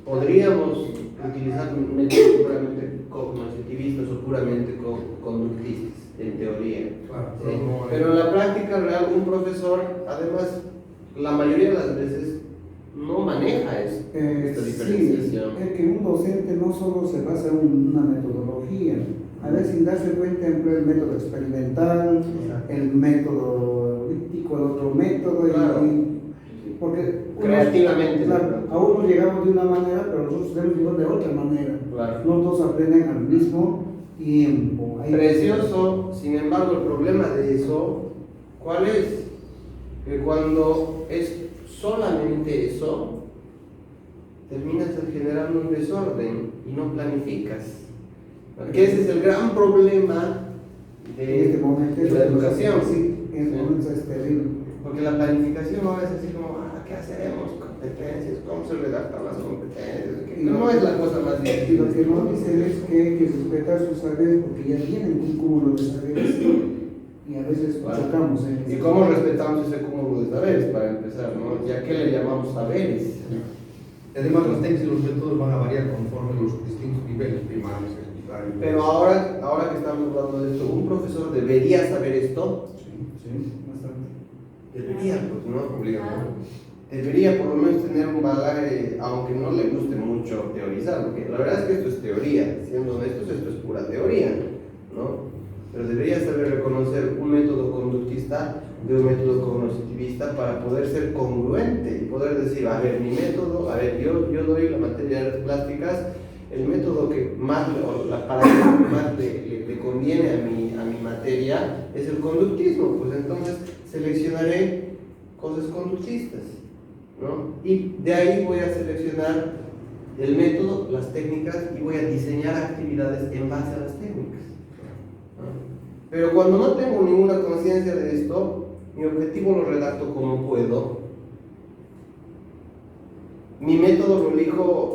podríamos utilizar métodos puramente cognitivistas o puramente conductistas, en teoría. Claro, ¿Sí? Pero en la práctica real, un profesor, además, la mayoría de las veces no maneja esta diferenciación. Sí, es que un docente no solo se basa en una metodología, a veces sin darse cuenta emplea el método experimental, el método líptico, el otro método, claro. Porque Creativamente. Claro, a uno llegamos de una manera, pero nosotros debemos llegar de otra manera. Claro. No todos aprenden al mismo tiempo. Precioso, sin embargo, el problema de eso, ¿cuál es? Que cuando es solamente eso, terminas generando un desorden y no planificas. Porque ese es el gran problema de este momento, la educación. Sí, en este momento es terrible. Porque la planificación ahora es así como, ¿qué hacemos? Competencias, ¿cómo se redactan las competencias? Que no es la cosa más Y difícil. lo que no dicen es que hay que respetar sus saberes porque ya tienen un cúmulo de saberes y a veces chocamos. ¿Y cómo respetamos ese cúmulo de saberes para empezar? ¿No? ¿Ya qué le llamamos saberes? Además, las técnicas y los métodos van a variar conforme los distintos niveles primarios, secundarios. Pero ahora que estamos hablando de esto, ¿un profesor debería saber esto? Sí, bastante. Debería, pues no, obligatorio. Debería por lo menos tener un bagaje, aunque no le guste mucho teorizar, porque la verdad es que esto es teoría, siendo honestos, esto es pura teoría, ¿no? Pero debería saber reconocer un método conductista de un método cognitivista para poder ser congruente y poder decir, a ver, mi método, yo doy la materia de artes plásticas, el método que más, o la paradigma que más le conviene a mi materia es el conductismo, pues entonces seleccionaré cosas conductistas, ¿no? Y de ahí voy a seleccionar el método, las técnicas y voy a diseñar actividades en base a las técnicas, ¿no? Pero cuando no tengo ninguna conciencia de esto, mi objetivo lo redacto como puedo, mi método lo elijo.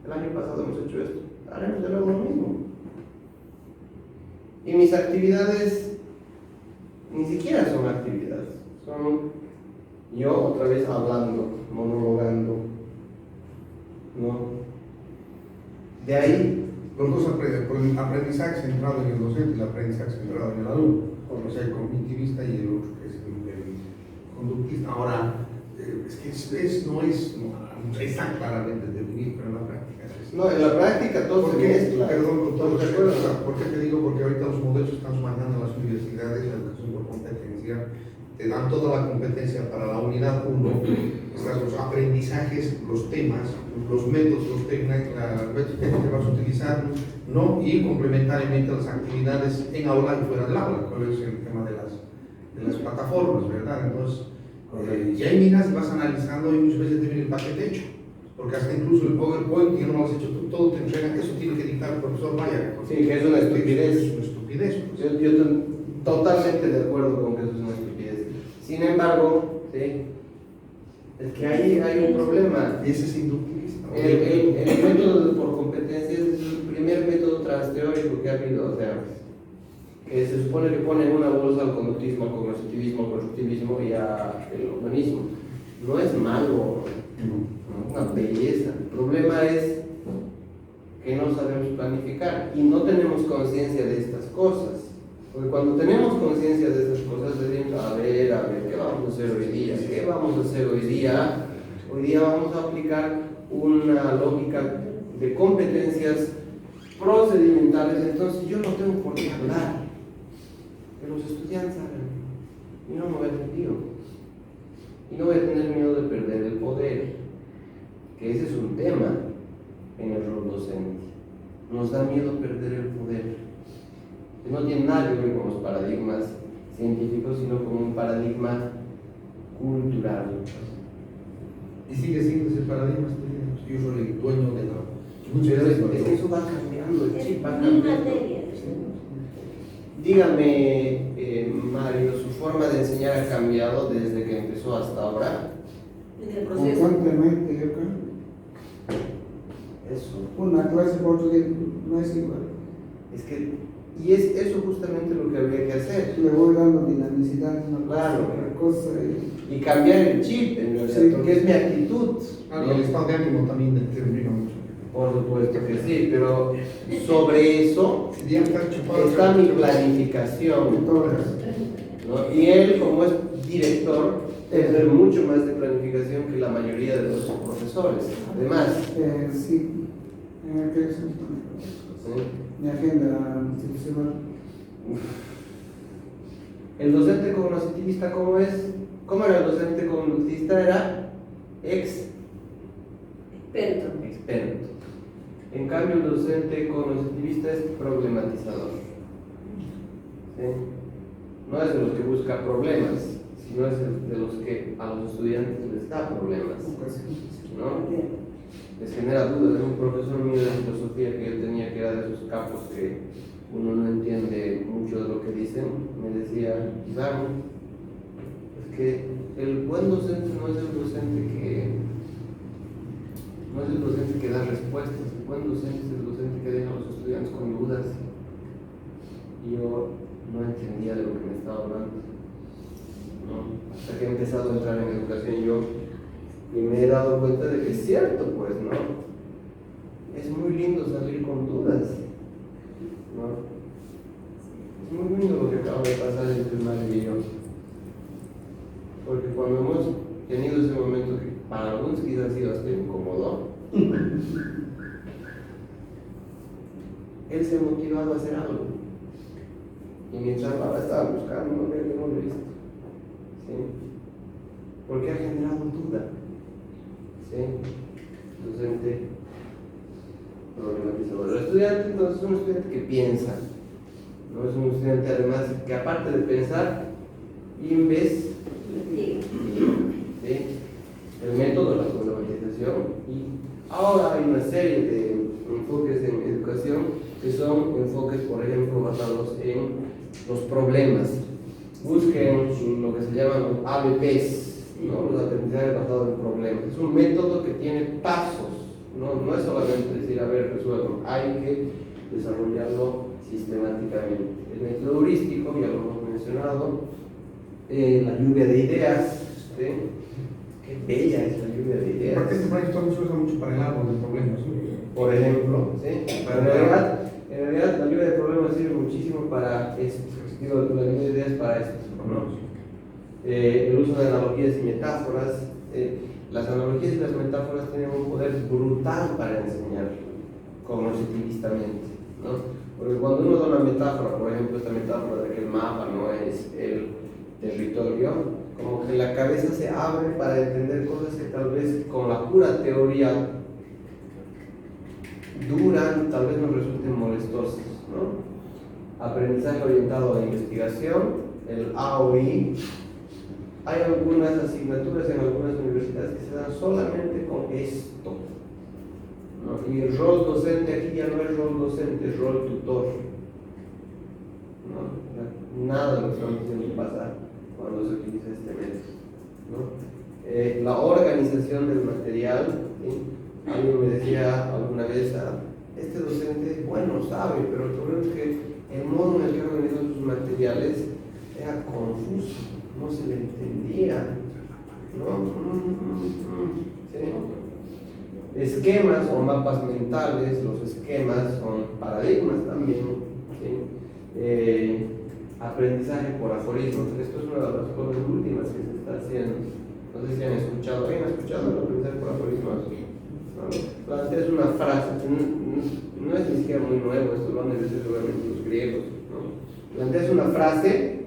El año pasado hemos hecho esto, haremos de nuevo lo mismo. Y mis actividades ni siquiera son actividades, son yo otra vez hablando, monologando, ¿no? De ahí los dos aprendizaje centrado en el docente y el aprendizaje centrado en el alumno, o sea, el cognitivista y el otro que es el conductista. Ahora, es que no está claramente definido, pero en la práctica es así. No, en la práctica todo se mezcla. Perdón, ¿por qué te digo? Porque ahorita los modelos que están manejando en las universidades, la educación por competencia, te dan toda la competencia para la unidad 1, los aprendizajes, los temas, los métodos, los técnicas que vas a utilizar, ¿no? Y complementariamente las actividades en aula y fuera del aula, cuál es el tema de las plataformas, ¿verdad? Entonces, y ahí miras y vas analizando y muchas veces te viene el paquete hecho, porque hasta incluso el PowerPoint que no lo has hecho tú, todo te entrega, eso tiene que dictar el profesor, vaya. Sí, que es una estupidez. Es una estupidez. Pues. Yo estoy totalmente de acuerdo con que eso es una estupidez. Sin embargo, ¿sí? Es que ahí hay un problema. Y ese es inductivista. El método por competencias es el primer método transteórico que ha habido, o sea, que se supone que pone en una bolsa al conductismo, al cognitivismo, al constructivismo y al humanismo. No es malo, no es una belleza. El problema es que no sabemos planificar y no tenemos conciencia de estas cosas. Porque cuando tenemos conciencia de esas cosas, decimos, a ver, ¿qué vamos a hacer hoy día? ¿Qué vamos a hacer hoy día? Hoy día vamos a aplicar una lógica de competencias procedimentales, entonces yo no tengo por qué hablar, que los estudiantes hablan, y no me voy a tener miedo, y no voy a tener miedo de perder el poder, que ese es un tema en el rol docente. Nos da miedo perder el poder. No tiene nada que ver con los paradigmas científicos, sino con un paradigma cultural. Y sigue siendo ese paradigma, yo soy el dueño de la... Muchas veces eso va cambiando, el chip va Mi cambiando. materia. Dígame, Mario, ¿su forma de enseñar ha cambiado desde que empezó hasta ahora? En el proceso. Constantemente, yo creo. Eso. Una clase por otro día no es igual. Es que, y es eso justamente lo que habría que hacer. Le voy dando dinamicidad, una Claro. cosa Y cambiar el chip, en realidad, Sí. porque es mi actitud. Y el estado de ánimo también determina mucho. Por supuesto que sí, pero sobre eso Ya está chupado. está mi planificación, ¿no? Y él, como es director, tendrá mucho más de planificación que la mayoría de los profesores. Además, sí, en aquel sentido. ¿sí? Mi agenda institucional. El docente cognitivista, ¿cómo es? ¿Cómo era el docente cognitivista? Era Experto. experto. En cambio, el docente cognitivista es problematizador. ¿Sí? No es de los que busca problemas, sino es de los que a los estudiantes les da problemas, ¿no? Les genera dudas. Un profesor mío de filosofía que yo tenía, que era de esos capos que uno no entiende mucho de lo que dicen, me decía, Iván, es que el buen docente no es el docente que da respuestas, el buen docente es el docente que deja a los estudiantes con dudas. Y yo no entendía de lo que me estaba hablando, ¿no? Hasta que he empezado a entrar en educación yo y me he dado cuenta de que es cierto, pues, ¿no? Es muy lindo salir con dudas, ¿no? Es muy lindo lo que acaba de pasar entre Mario y yo, porque cuando hemos tenido ese momento que para algunos quizás ha sido hasta incómodo, él se ha motivado a hacer algo. Y mientras ahora estaba buscando, no lo he visto. ¿Sí? Porque ha generado duda. ¿Sí? Docente problematizador. El estudiante, entonces, es un estudiante que piensa. No es un estudiante, además, que aparte de pensar, investiga. ¿Sí? El método, la problematización. Y ahora hay una serie de enfoques en educación que son enfoques, por ejemplo, basados en los problemas. Busquen lo que se llaman los ABPs, ¿no? Los aprendizajes basados en problemas. Es un método que tiene pasos, no es solamente decir, a ver, resuelvo, hay que desarrollarlo sistemáticamente. El método heurístico, ya lo hemos mencionado, la lluvia de ideas, ¿sí? Qué bella es la lluvia de ideas. Porque este brainstorm se usa mucho para el árbol de problemas, ¿no? por ejemplo, ¿sí? En realidad la lluvia de problemas sirve muchísimo para esto, digo, la lluvia de ideas para esto, ¿no? El uso de analogías y metáforas. Las analogías y las metáforas tienen un poder brutal para enseñar cognitivistamente, ¿no? Porque cuando uno da una metáfora, por ejemplo, esta metáfora de que el mapa no es el territorio, como que la cabeza se abre para entender cosas que tal vez con la pura teoría duran, tal vez nos resulten molestosas, ¿no? Aprendizaje orientado a la investigación, el AOI. Hay algunas asignaturas en algunas universidades que se dan solamente con esto, ¿no? Y el rol docente aquí ya no es rol docente, es rol tutor, ¿no? Nada de lo que estamos diciendo pasa cuando se utiliza este método, ¿no? La organización del material, ¿sí? Alguien me decía alguna vez, este docente, bueno, sabe, pero el problema es que el modo en el que ha organizado sus materiales era confuso, no se le entendía, ¿no? ¿Sí? Esquemas o mapas mentales, los esquemas son paradigmas también, ¿sí? Aprendizaje por aforismos, esto es una de las cosas últimas que se está haciendo. No sé si han escuchado, ¿alguien ha escuchado el aprendizaje por aforismos? ¿No? Planteas una frase, no es ni siquiera muy nuevo, esto lo han de decir seguramente los griegos, ¿no? Planteas una frase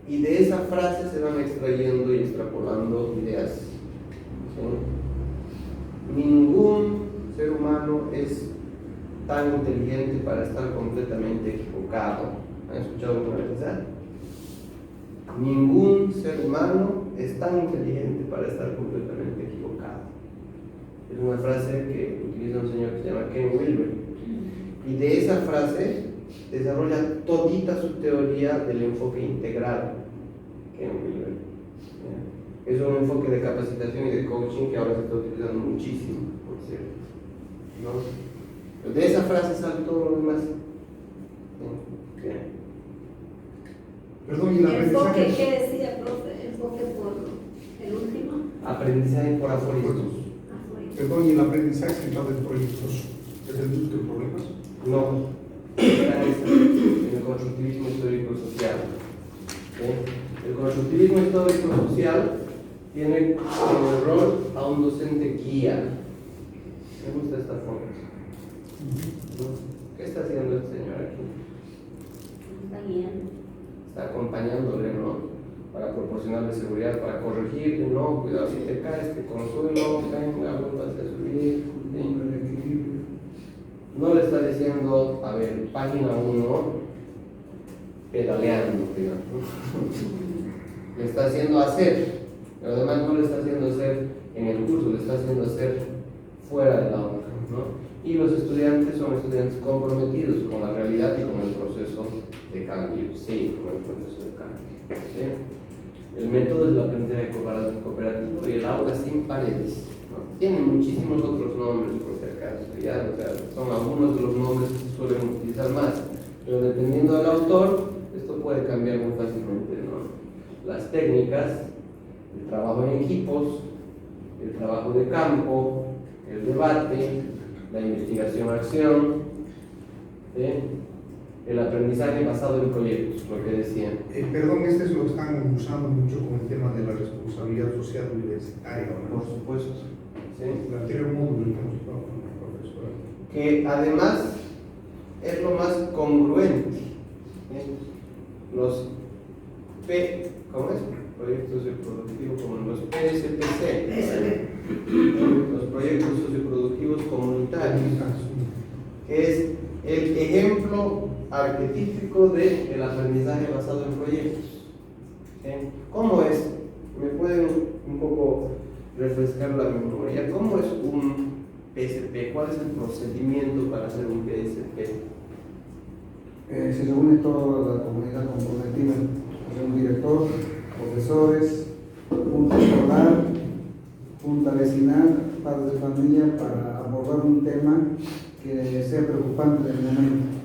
y de esa frase se van extrayendo y extrapolando ideas, ¿sí? Ningún ser humano es tan inteligente para estar completamente equivocado. ¿Han escuchado alguna vez esa? Ningún ser humano es tan inteligente para estar completamente equivocado. Es una frase que utiliza un señor que se llama Ken Wilber. Y de esa frase desarrolla todita su teoría del enfoque integral. Ken Wilber. Es un enfoque de capacitación y de coaching que ahora se está utilizando muchísimo, por cierto, ¿no? Pero de esa frase sale todo lo demás. ¿Sí? Perdón, y el aprendizaje. ¿Enfoque qué decía, profe? ¿Enfoque por el último? Aprendizaje por aforismos. Perdón, y el aprendizaje centrado en proyectos, ¿es el mismo que problemas? No, en el constructivismo histórico-social. ¿Sí? El constructivismo histórico-social tiene como rol a un docente guía. Me gusta esta forma, ¿no? ¿Qué está haciendo este señor aquí? Está guiando. Está acompañándole, ¿no? Para proporcionarle seguridad, para corregirle, no, cuidado, si te caes, te consuelo, venga, vuelvas a subir, ¿sí? No le está diciendo, a ver, página 1, pedaleando, digamos. Le está haciendo hacer, pero además no le está haciendo hacer en el curso, le está haciendo hacer fuera del aula, ¿no? Y los estudiantes son estudiantes comprometidos con la realidad y con el proceso de cambio, sí, con el proceso de cambio, ¿sí? El método es el aprendizaje cooperativo y el aula sin paredes, ¿no? Tiene muchísimos otros nombres, por si acaso, ya, o sea, son algunos de los nombres que se suelen utilizar más, pero dependiendo del autor, esto puede cambiar muy fácilmente, ¿no? Las técnicas, el trabajo en equipos, el trabajo de campo, el debate, la investigación-acción, ¿sí? El aprendizaje basado en proyectos, lo que decían. Perdón, este es lo que están usando mucho con el tema de la responsabilidad social universitaria, ¿no? Por supuesto. ¿Sí? El anterior módulo que hemos estado con la profesora. Que además es lo más congruente. ¿Sí? Los ¿cómo es? Proyectos socioproductivos como los PSPC, los proyectos socioproductivos comunitarios, que es el ejemplo arquetípico del aprendizaje basado en proyectos. ¿Sí? ¿Cómo es? ¿Me pueden un poco refrescar la memoria? ¿Cómo es un PSP? ¿Cuál es el procedimiento para hacer un PSP? Se reúne toda la comunidad comprometida, un director, profesores, junta escolar, junta vecinal, padres de familia, para abordar un tema que sea preocupante del momento.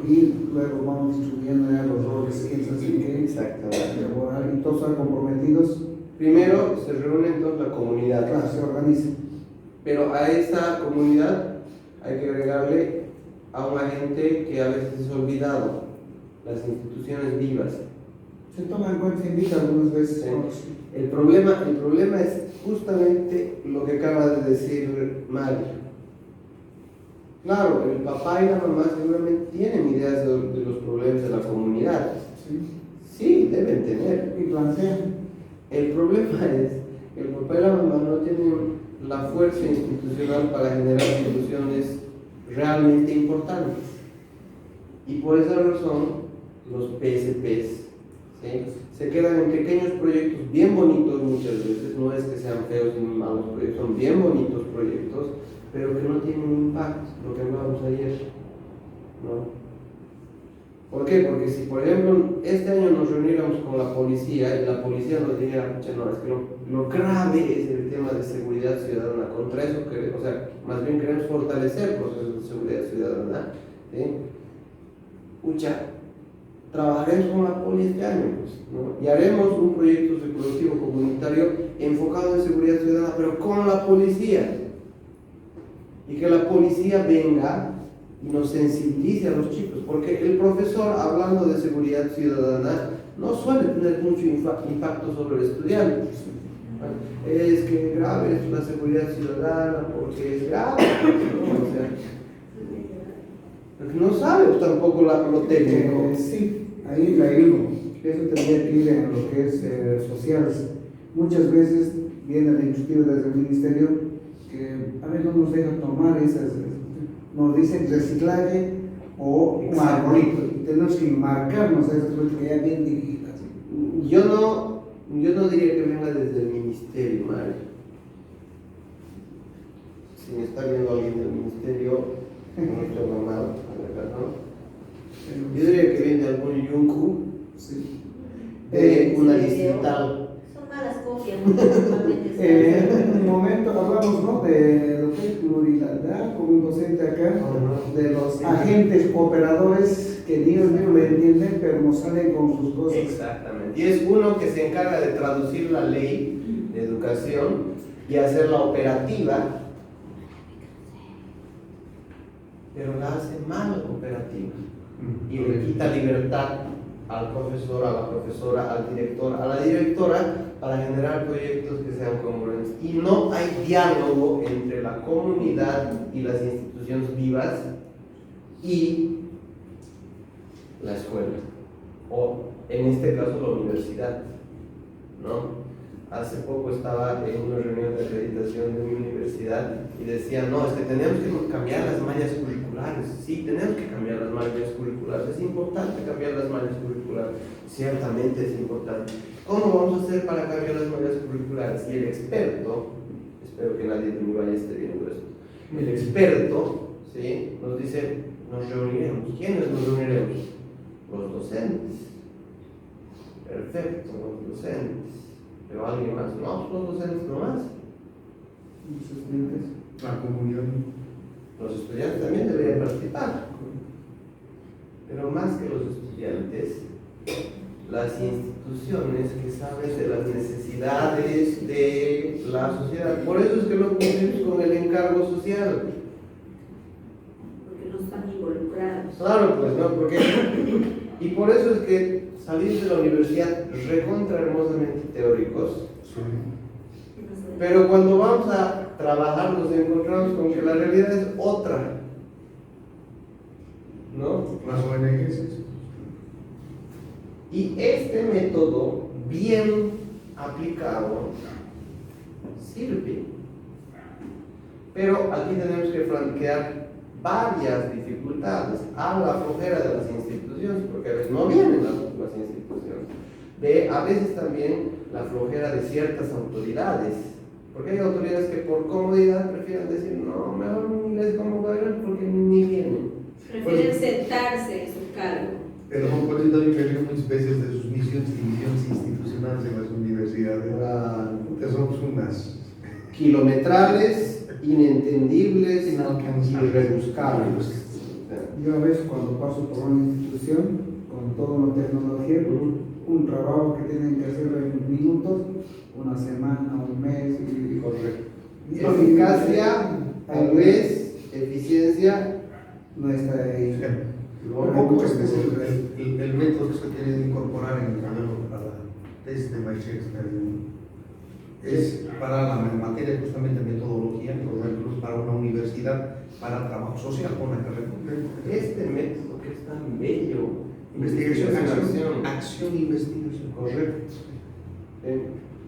Y luego vamos distribuyendo ya los roles, quién sabe qué, exactamente, y todos están comprometidos. Primero se reúne entonces la comunidad. Claro, se organiza. Pero a esa comunidad hay que agregarle a un agente que a veces es olvidado, las instituciones vivas. Se toma en cuenta, se invita algunas veces. Sí. El problema es justamente lo que acaba de decir Mario. Claro, el papá y la mamá seguramente tienen ideas de los problemas de la comunidad. Sí, deben tener. Y plantean. El problema es que el papá y la mamá no tienen la fuerza institucional para generar soluciones realmente importantes. Y por esa razón, los PSPs, ¿sí?, se quedan en pequeños proyectos bien bonitos muchas veces, no es que sean feos ni malos proyectos, son bien bonitos proyectos, pero que no tienen impacto, lo que hablábamos ayer, ¿no? ¿Por qué? Porque si, por ejemplo, este año nos reuniéramos con la policía y la policía nos dijera, no, es que lo grave es el tema de seguridad ciudadana, contra eso, o sea, más bien queremos fortalecer procesos de seguridad ciudadana, ¿sí? Trabajaremos con la poli este año, pues, ¿no? Y haremos un proyecto reproductivo comunitario enfocado en seguridad ciudadana, pero con la policía. Y que la policía venga y nos sensibilice a los chicos, porque el profesor, hablando de seguridad ciudadana, no suele tener mucho impacto sobre el estudiante. Es que grave es la seguridad ciudadana porque es grave, ¿no? O sea, porque no sabe tampoco lo técnico. Sí, ahí la digo, eso tendría que ir en lo que es sociales. Muchas veces viene la iniciativa desde el ministerio que a veces no nos dejan tomar esas, nos dicen reciclaje o un arbolito, y tenemos que marcarnos a esas cosas que ya bien dirigidas. Yo no diría que venga desde el ministerio, Mario. Si me está viendo alguien del ministerio, no estoy mamado, ¿no? Yo diría que viene de algún yunku, Sí. de una distrital. Son malas copias, normalmente. En un momento hablamos, ¿no?, de lo que es pluralidad con un docente acá, de los agentes operadores que Dios mío le entienden, pero no salen con sus cosas. Exactamente. Y es uno que se encarga de traducir la ley de educación y hacerla operativa, pero la hace mal operativa y le quita libertad al profesor, a la profesora, al director, a la directora para generar proyectos que sean congruentes. Y no hay diálogo entre la comunidad y las instituciones vivas y la escuela, o en este caso la universidad, ¿no? Hace poco estaba en una reunión de acreditación de mi universidad y decían, no, es que tenemos que cambiar las mallas curriculares. Sí, tenemos que cambiar las mallas curriculares, es importante cambiar las mallas curriculares, ciertamente es importante. ¿Cómo vamos a hacer para cambiar las mallas curriculares? Y el experto, espero que nadie de mi valle esté viendo esto, el experto, ¿sí?, nos dice, nos reuniremos. ¿Quiénes nos reuniremos? Los docentes. Perfecto, los docentes. ¿Pero alguien más? No, los docentes no más. Los estudiantes. La comunidad. Los estudiantes también deberían participar. Pero más que los estudiantes, las instituciones que saben de las necesidades de la sociedad. Por eso es que no cumplimos con el encargo social. Porque no están involucrados. Claro, pues no, porque... Y por eso es que salir de la universidad recontra hermosamente teóricos, pero cuando vamos a trabajar nos encontramos con que la realidad es otra, ¿no? Las ONGs. Y este método bien aplicado sirve, pero aquí tenemos que flanquear varias dificultades a la flojera de las instituciones, porque a veces no vienen las instituciones, a veces también la flojera de ciertas autoridades, porque hay autoridades que por comodidad prefieren decir, no, mejor ni les como bailar porque ni vienen. Prefieren sentarse en su cargo. Pero por eso también cayó muchas veces de sus misiones y misiones institucionales en las universidades. Que somos unas Kilometrales, inentendibles, inalcanzables, irrebuscables. Yo a veces cuando paso por una institución con toda una tecnología, un trabajo que tienen que hacer en minutos, una semana, un mes, y correcto. Eficacia tal vez eficiencia no está ahí. ¿no? Este es el método que se tiene que incorporar en el camino para test de Weisstein. Es para la materia justamente metodología, por ejemplo, para una universidad, para trabajo social, con la que Este método que es tan bello. investigación, acción. acción, investigación. Correcto.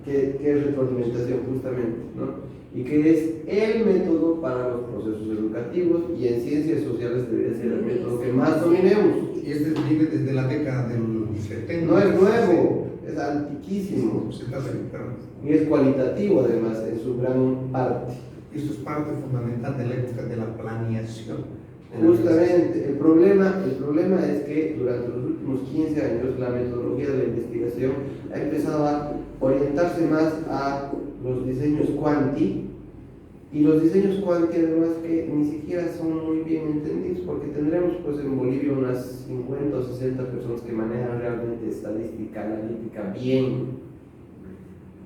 Que es retroalimentación justamente, ¿no? Y que es el método para los procesos educativos, y en ciencias sociales debería ser el método que más dominemos. Y este viene desde la década del 70. No es nuevo, es antiquísimo. Y es cualitativo además en su gran parte. Esto es parte fundamental de la época de la planeación. Justamente, el problema es que durante los últimos 15 años la metodología de la investigación ha empezado a orientarse más a los diseños cuanti, y los diseños cuanti además que ni siquiera son muy bien entendidos, porque tendremos pues en Bolivia unas 50 o 60 personas que manejan realmente estadística analítica bien,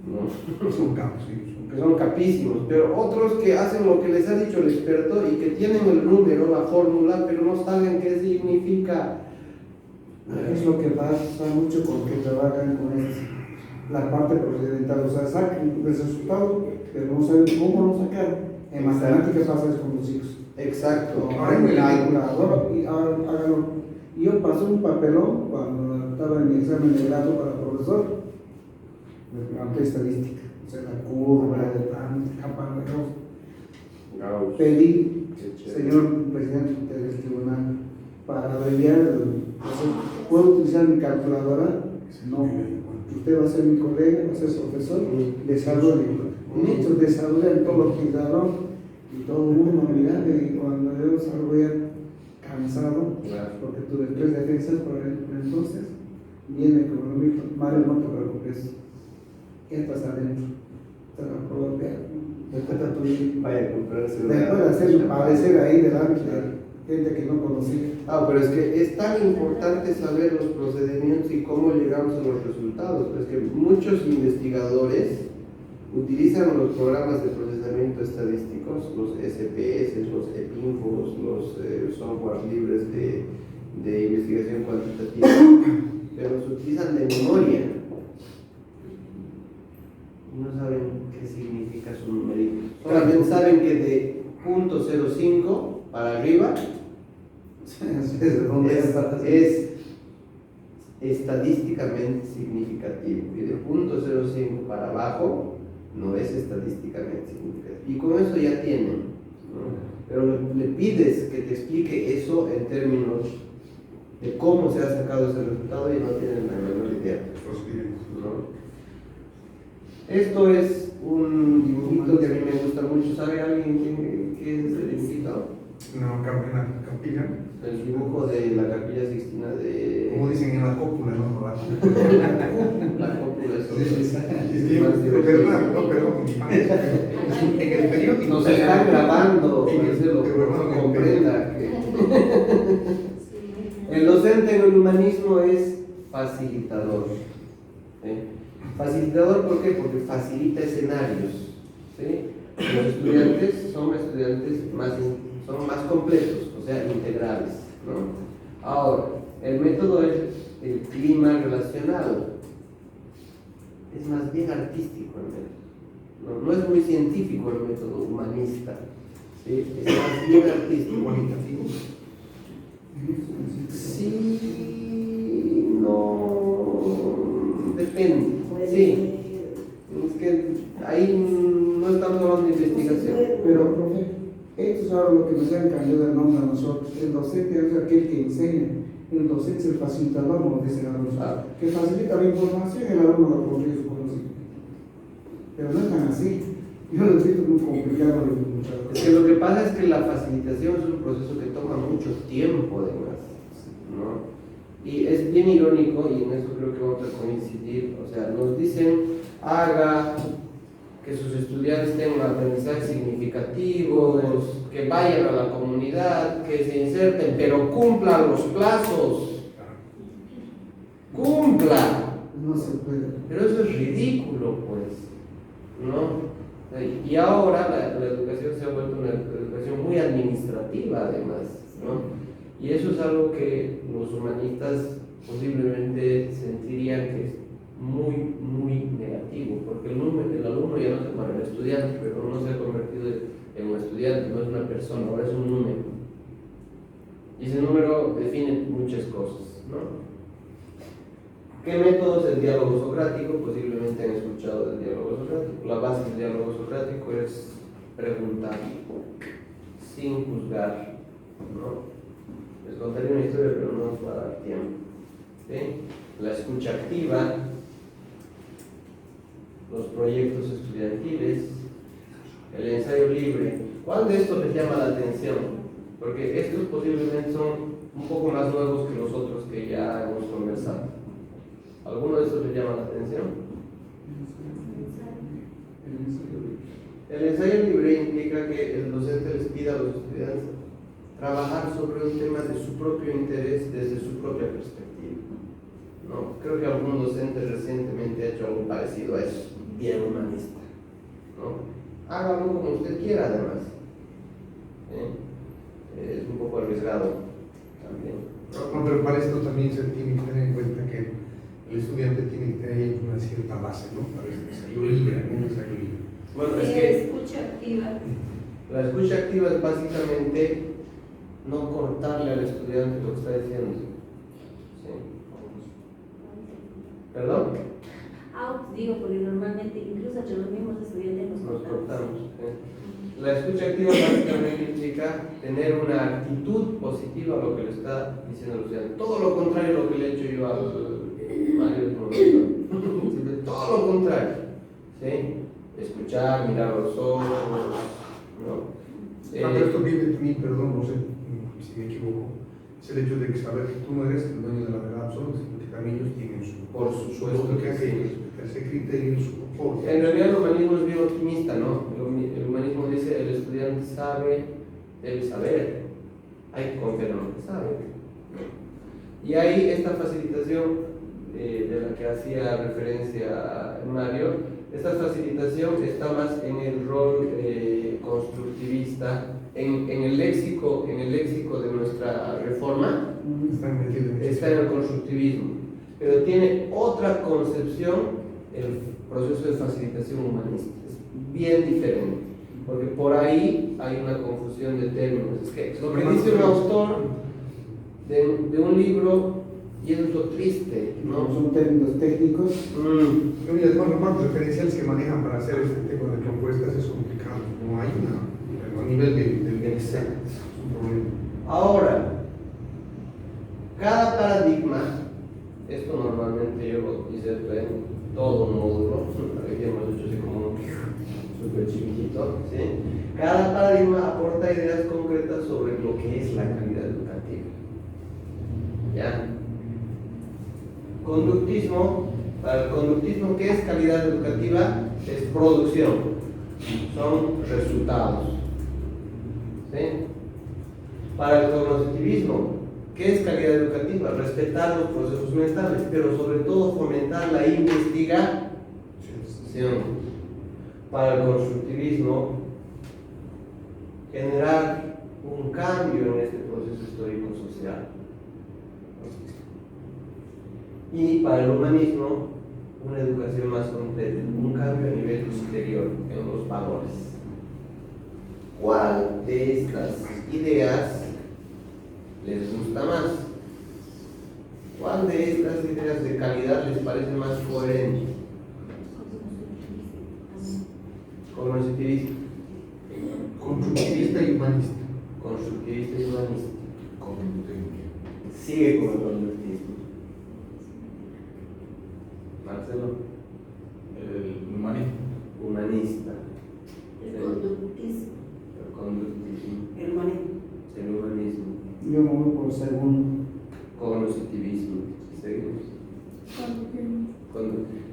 ¿no? Son capos, sí. Que son capísimos, pero otros que hacen lo que les ha dicho el experto y que tienen el número, la fórmula, pero no saben qué significa. Es lo que pasa mucho con que trabajan con la parte procedimental, o sea, sacan el resultado, pero no saben cómo lo sacar. En matemáticas pasa eso con los chicos. Exacto. Ahora en el calculador, y háganlo. Y yo pasé un papelón cuando estaba en mi examen de grado para profesor, me pregunté estadística, o sea, la curva, de campana de Gauss. Pedí, señor presidente del tribunal, para abreviar, ¿puedo utilizar mi calculadora? No. Usted va a ser mi colega, va a ser su profesor, desarrollo. Muchos desarrollan todo lo que daron y todo el mundo mira, y cuando yo salgo cansado, porque tuve 3 defensas por entonces, viene como lo mismo, Mario, no te preocupes, entras adentro, te la propia, Vaya a comprarse después de hacer padecer ahí delante de gente que no conocía. Pero es que es tan importante saber los procedimientos y cómo llegamos a los resultados. Es que muchos investigadores utilizan los programas de procesamiento estadísticos, los SPS, los EPINFOS, los software libres de investigación cuantitativa, pero los utilizan de memoria. No saben qué significa su numerito. Solamente saben que de 0.05 para arriba es estadísticamente significativo, y de 0.05 para abajo no es estadísticamente significativo. Y con eso ya tienen, ¿no? Pero le pides que te explique eso en términos de cómo se ha sacado ese resultado y no tienen la menor idea, ¿no? Esto es un dibujito que a mí me gusta mucho. ¿Sabe alguien qué es el dibujito? No, una capilla. El dibujo de la Capilla Sixtina de... Como dicen en la cópula, ¿no? La cópula es más divertido. No, perdón. En el periódico. Nos están grabando, Marcelo, que comprenda que... El docente en el humanismo es facilitador. ¿Sí? Facilitador, ¿por qué? Porque facilita escenarios. ¿Sí? Los estudiantes son más completos, o sea, integrales, ¿no? Ahora, el método es el clima relacionado. Es más bien artístico el método. No es muy científico el método humanista. ¿Sí? Es más bien artístico. Cualitativo. Sí, no, depende. Sí, es que ahí no estamos hablando de investigación. Pero, profe, esto es ahora lo que nos han cambiado el nombre a nosotros. El docente es aquel que enseña, el docente es el facilitador, nos dicen a nosotros, que facilita la información y el alumno la construye su conocimiento. Pero no es tan así. Yo lo siento muy complicado. Es que lo que pasa es que la facilitación es un proceso que toma mucho tiempo, además, ¿no? Y es bien irónico, y en eso creo que vamos a coincidir. O sea, nos dicen, haga que sus estudiantes tengan aprendizajes significativos, que vayan a la comunidad, que se inserten, pero cumplan los plazos. ¡Cumpla! No se puede. Pero eso es ridículo, pues, ¿no? Y ahora la educación se ha vuelto una educación muy administrativa además, ¿no? Y eso es algo que los humanistas posiblemente sentirían que es muy, muy negativo, porque el alumno ya no se para el estudiante, pero no se ha convertido en un estudiante, no es una persona, ahora es un número. Y ese número define muchas cosas, ¿no? ¿Qué métodos? El diálogo socrático, posiblemente han escuchado del diálogo socrático. La base del diálogo socrático es preguntar, sin juzgar, ¿no? Les contaré una historia, pero no nos va a dar tiempo. ¿Sí? La escucha activa, los proyectos estudiantiles, el ensayo libre. ¿Cuál de estos les llama la atención? Porque estos posiblemente son un poco más nuevos que los otros que ya hemos conversado. ¿Alguno de estos les llama la atención? El ensayo libre implica que el docente les pida a los estudiantes trabajar sobre un tema de su propio interés desde su propia perspectiva, ¿no? Creo que algún docente recientemente ha hecho algo parecido a eso, bien humanista, ¿no? Hágalo como usted quiera además, es un poco arriesgado también, ¿no? No, pero para esto también se tiene que tener en cuenta que el estudiante tiene que tener una cierta base, ¿no? Para el ensayo libre, un ensayo libre. Bueno, es que escucha activa. la escucha activa es básicamente no cortarle al estudiante lo que está diciendo. ¿Sí? ¿Perdón? Digo, porque normalmente incluso entre los mismos estudiantes Nos cortamos. La escucha activa básicamente implica tener una actitud positiva a lo que le está diciendo el estudiante. Todo lo contrario a lo que le he hecho yo al Mario del profesor. Todo lo contrario. ¿Sí? Escuchar, mirar a los ojos, ¿no? Pero esto viene también, perdón, no sé si me equivoco, es el hecho de que saber que tú no eres el dueño de la verdad absoluta, sino que también ellos tienen su... Por supuesto que sí. Ese criterio en su propio. En realidad el humanismo es bien optimista, ¿no? El humanismo dice el estudiante debe saber, hay que confiar en lo que sabe. Y ahí esta facilitación de la que hacía referencia Mario, esta facilitación está más en el rol constructivista, en el léxico de nuestra reforma, está en el constructivismo, pero tiene otra concepción el proceso de facilitación humanista, es bien diferente, porque por ahí hay una confusión de términos. Es que lo que dice un autor de un libro, y eso es lo triste, ¿no? Son términos técnicos. Mira, los marcos referenciales que manejan para hacer este tipo de propuestas es complicado, no hay a nivel del Exacto. es un problema. Ahora, cada paradigma, esto normalmente yo lo hice en todo módulo, aquí hemos hecho así como súper chiquitito, ¿sí? Cada paradigma aporta ideas concretas sobre lo que es la calidad educativa. ¿Ya? Conductismo, para el conductismo, ¿qué es calidad educativa? Es producción, son resultados. ¿Sí? Para el cognitivismo, ¿qué es calidad educativa? Respetar los procesos mentales, pero sobre todo fomentar la investigación. Para el constructivismo, generar un cambio en este proceso histórico-social. Y para el humanismo, una educación más completa, un cambio a nivel superior en los valores. ¿Cuál de estas ideas les gusta más? ¿Cuál de estas ideas de calidad les parece más coherente? Cognitivismo. Constructivista y humanista. Constructivista y humanista. Sigue con el conductismo. Marcelo. El humanismo. Humanista. El conductismo. El conductismo. El humanismo. El humanismo. Yo me voy por segundo. Cognitivismo. Seguimos. Conductismo.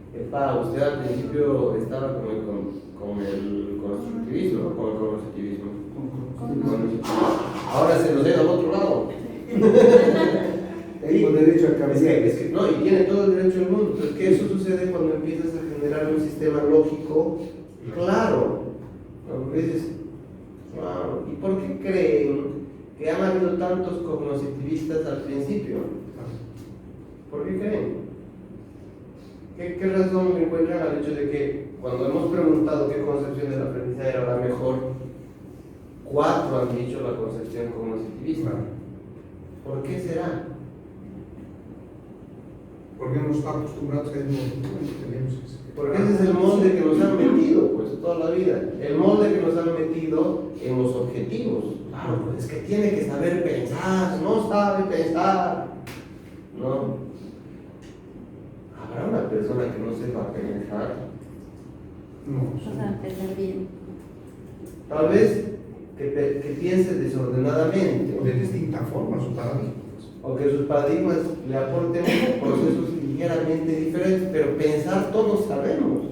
Usted al principio estaba con el constructivismo, ¿no? Con el cognitivismo. Ahora se nos deja al otro lado. Tengo derecho a cambiar. Es que, no, y tiene todo el derecho del mundo. Pero es que eso sucede cuando empiezas a generar un sistema lógico claro. dices, wow, ¿y por qué creen que han habido tantos cognoscitivistas al principio? ¿Por qué creen? ¿Qué razón encuentran al hecho de que cuando hemos preguntado qué concepción del aprendizaje era la mejor, 4 han dicho la concepción cognoscitivista? ¿Por qué será? Porque hemos estado acostumbrados a eso. Porque ese es el molde que nos han metido, pues, toda la vida. El molde que nos han metido en los objetivos. Claro, pues es que tiene que saber pensar, no sabe pensar. No. ¿Habrá una persona que no sepa pensar? No. O sea, pensar bien. Tal vez que piense desordenadamente. O de distinta forma, su paradigma. O que sus paradigmas le aporten procesos ligeramente diferentes, pero pensar todos sabemos.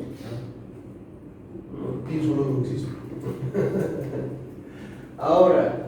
Pienso luego existe. Ahora,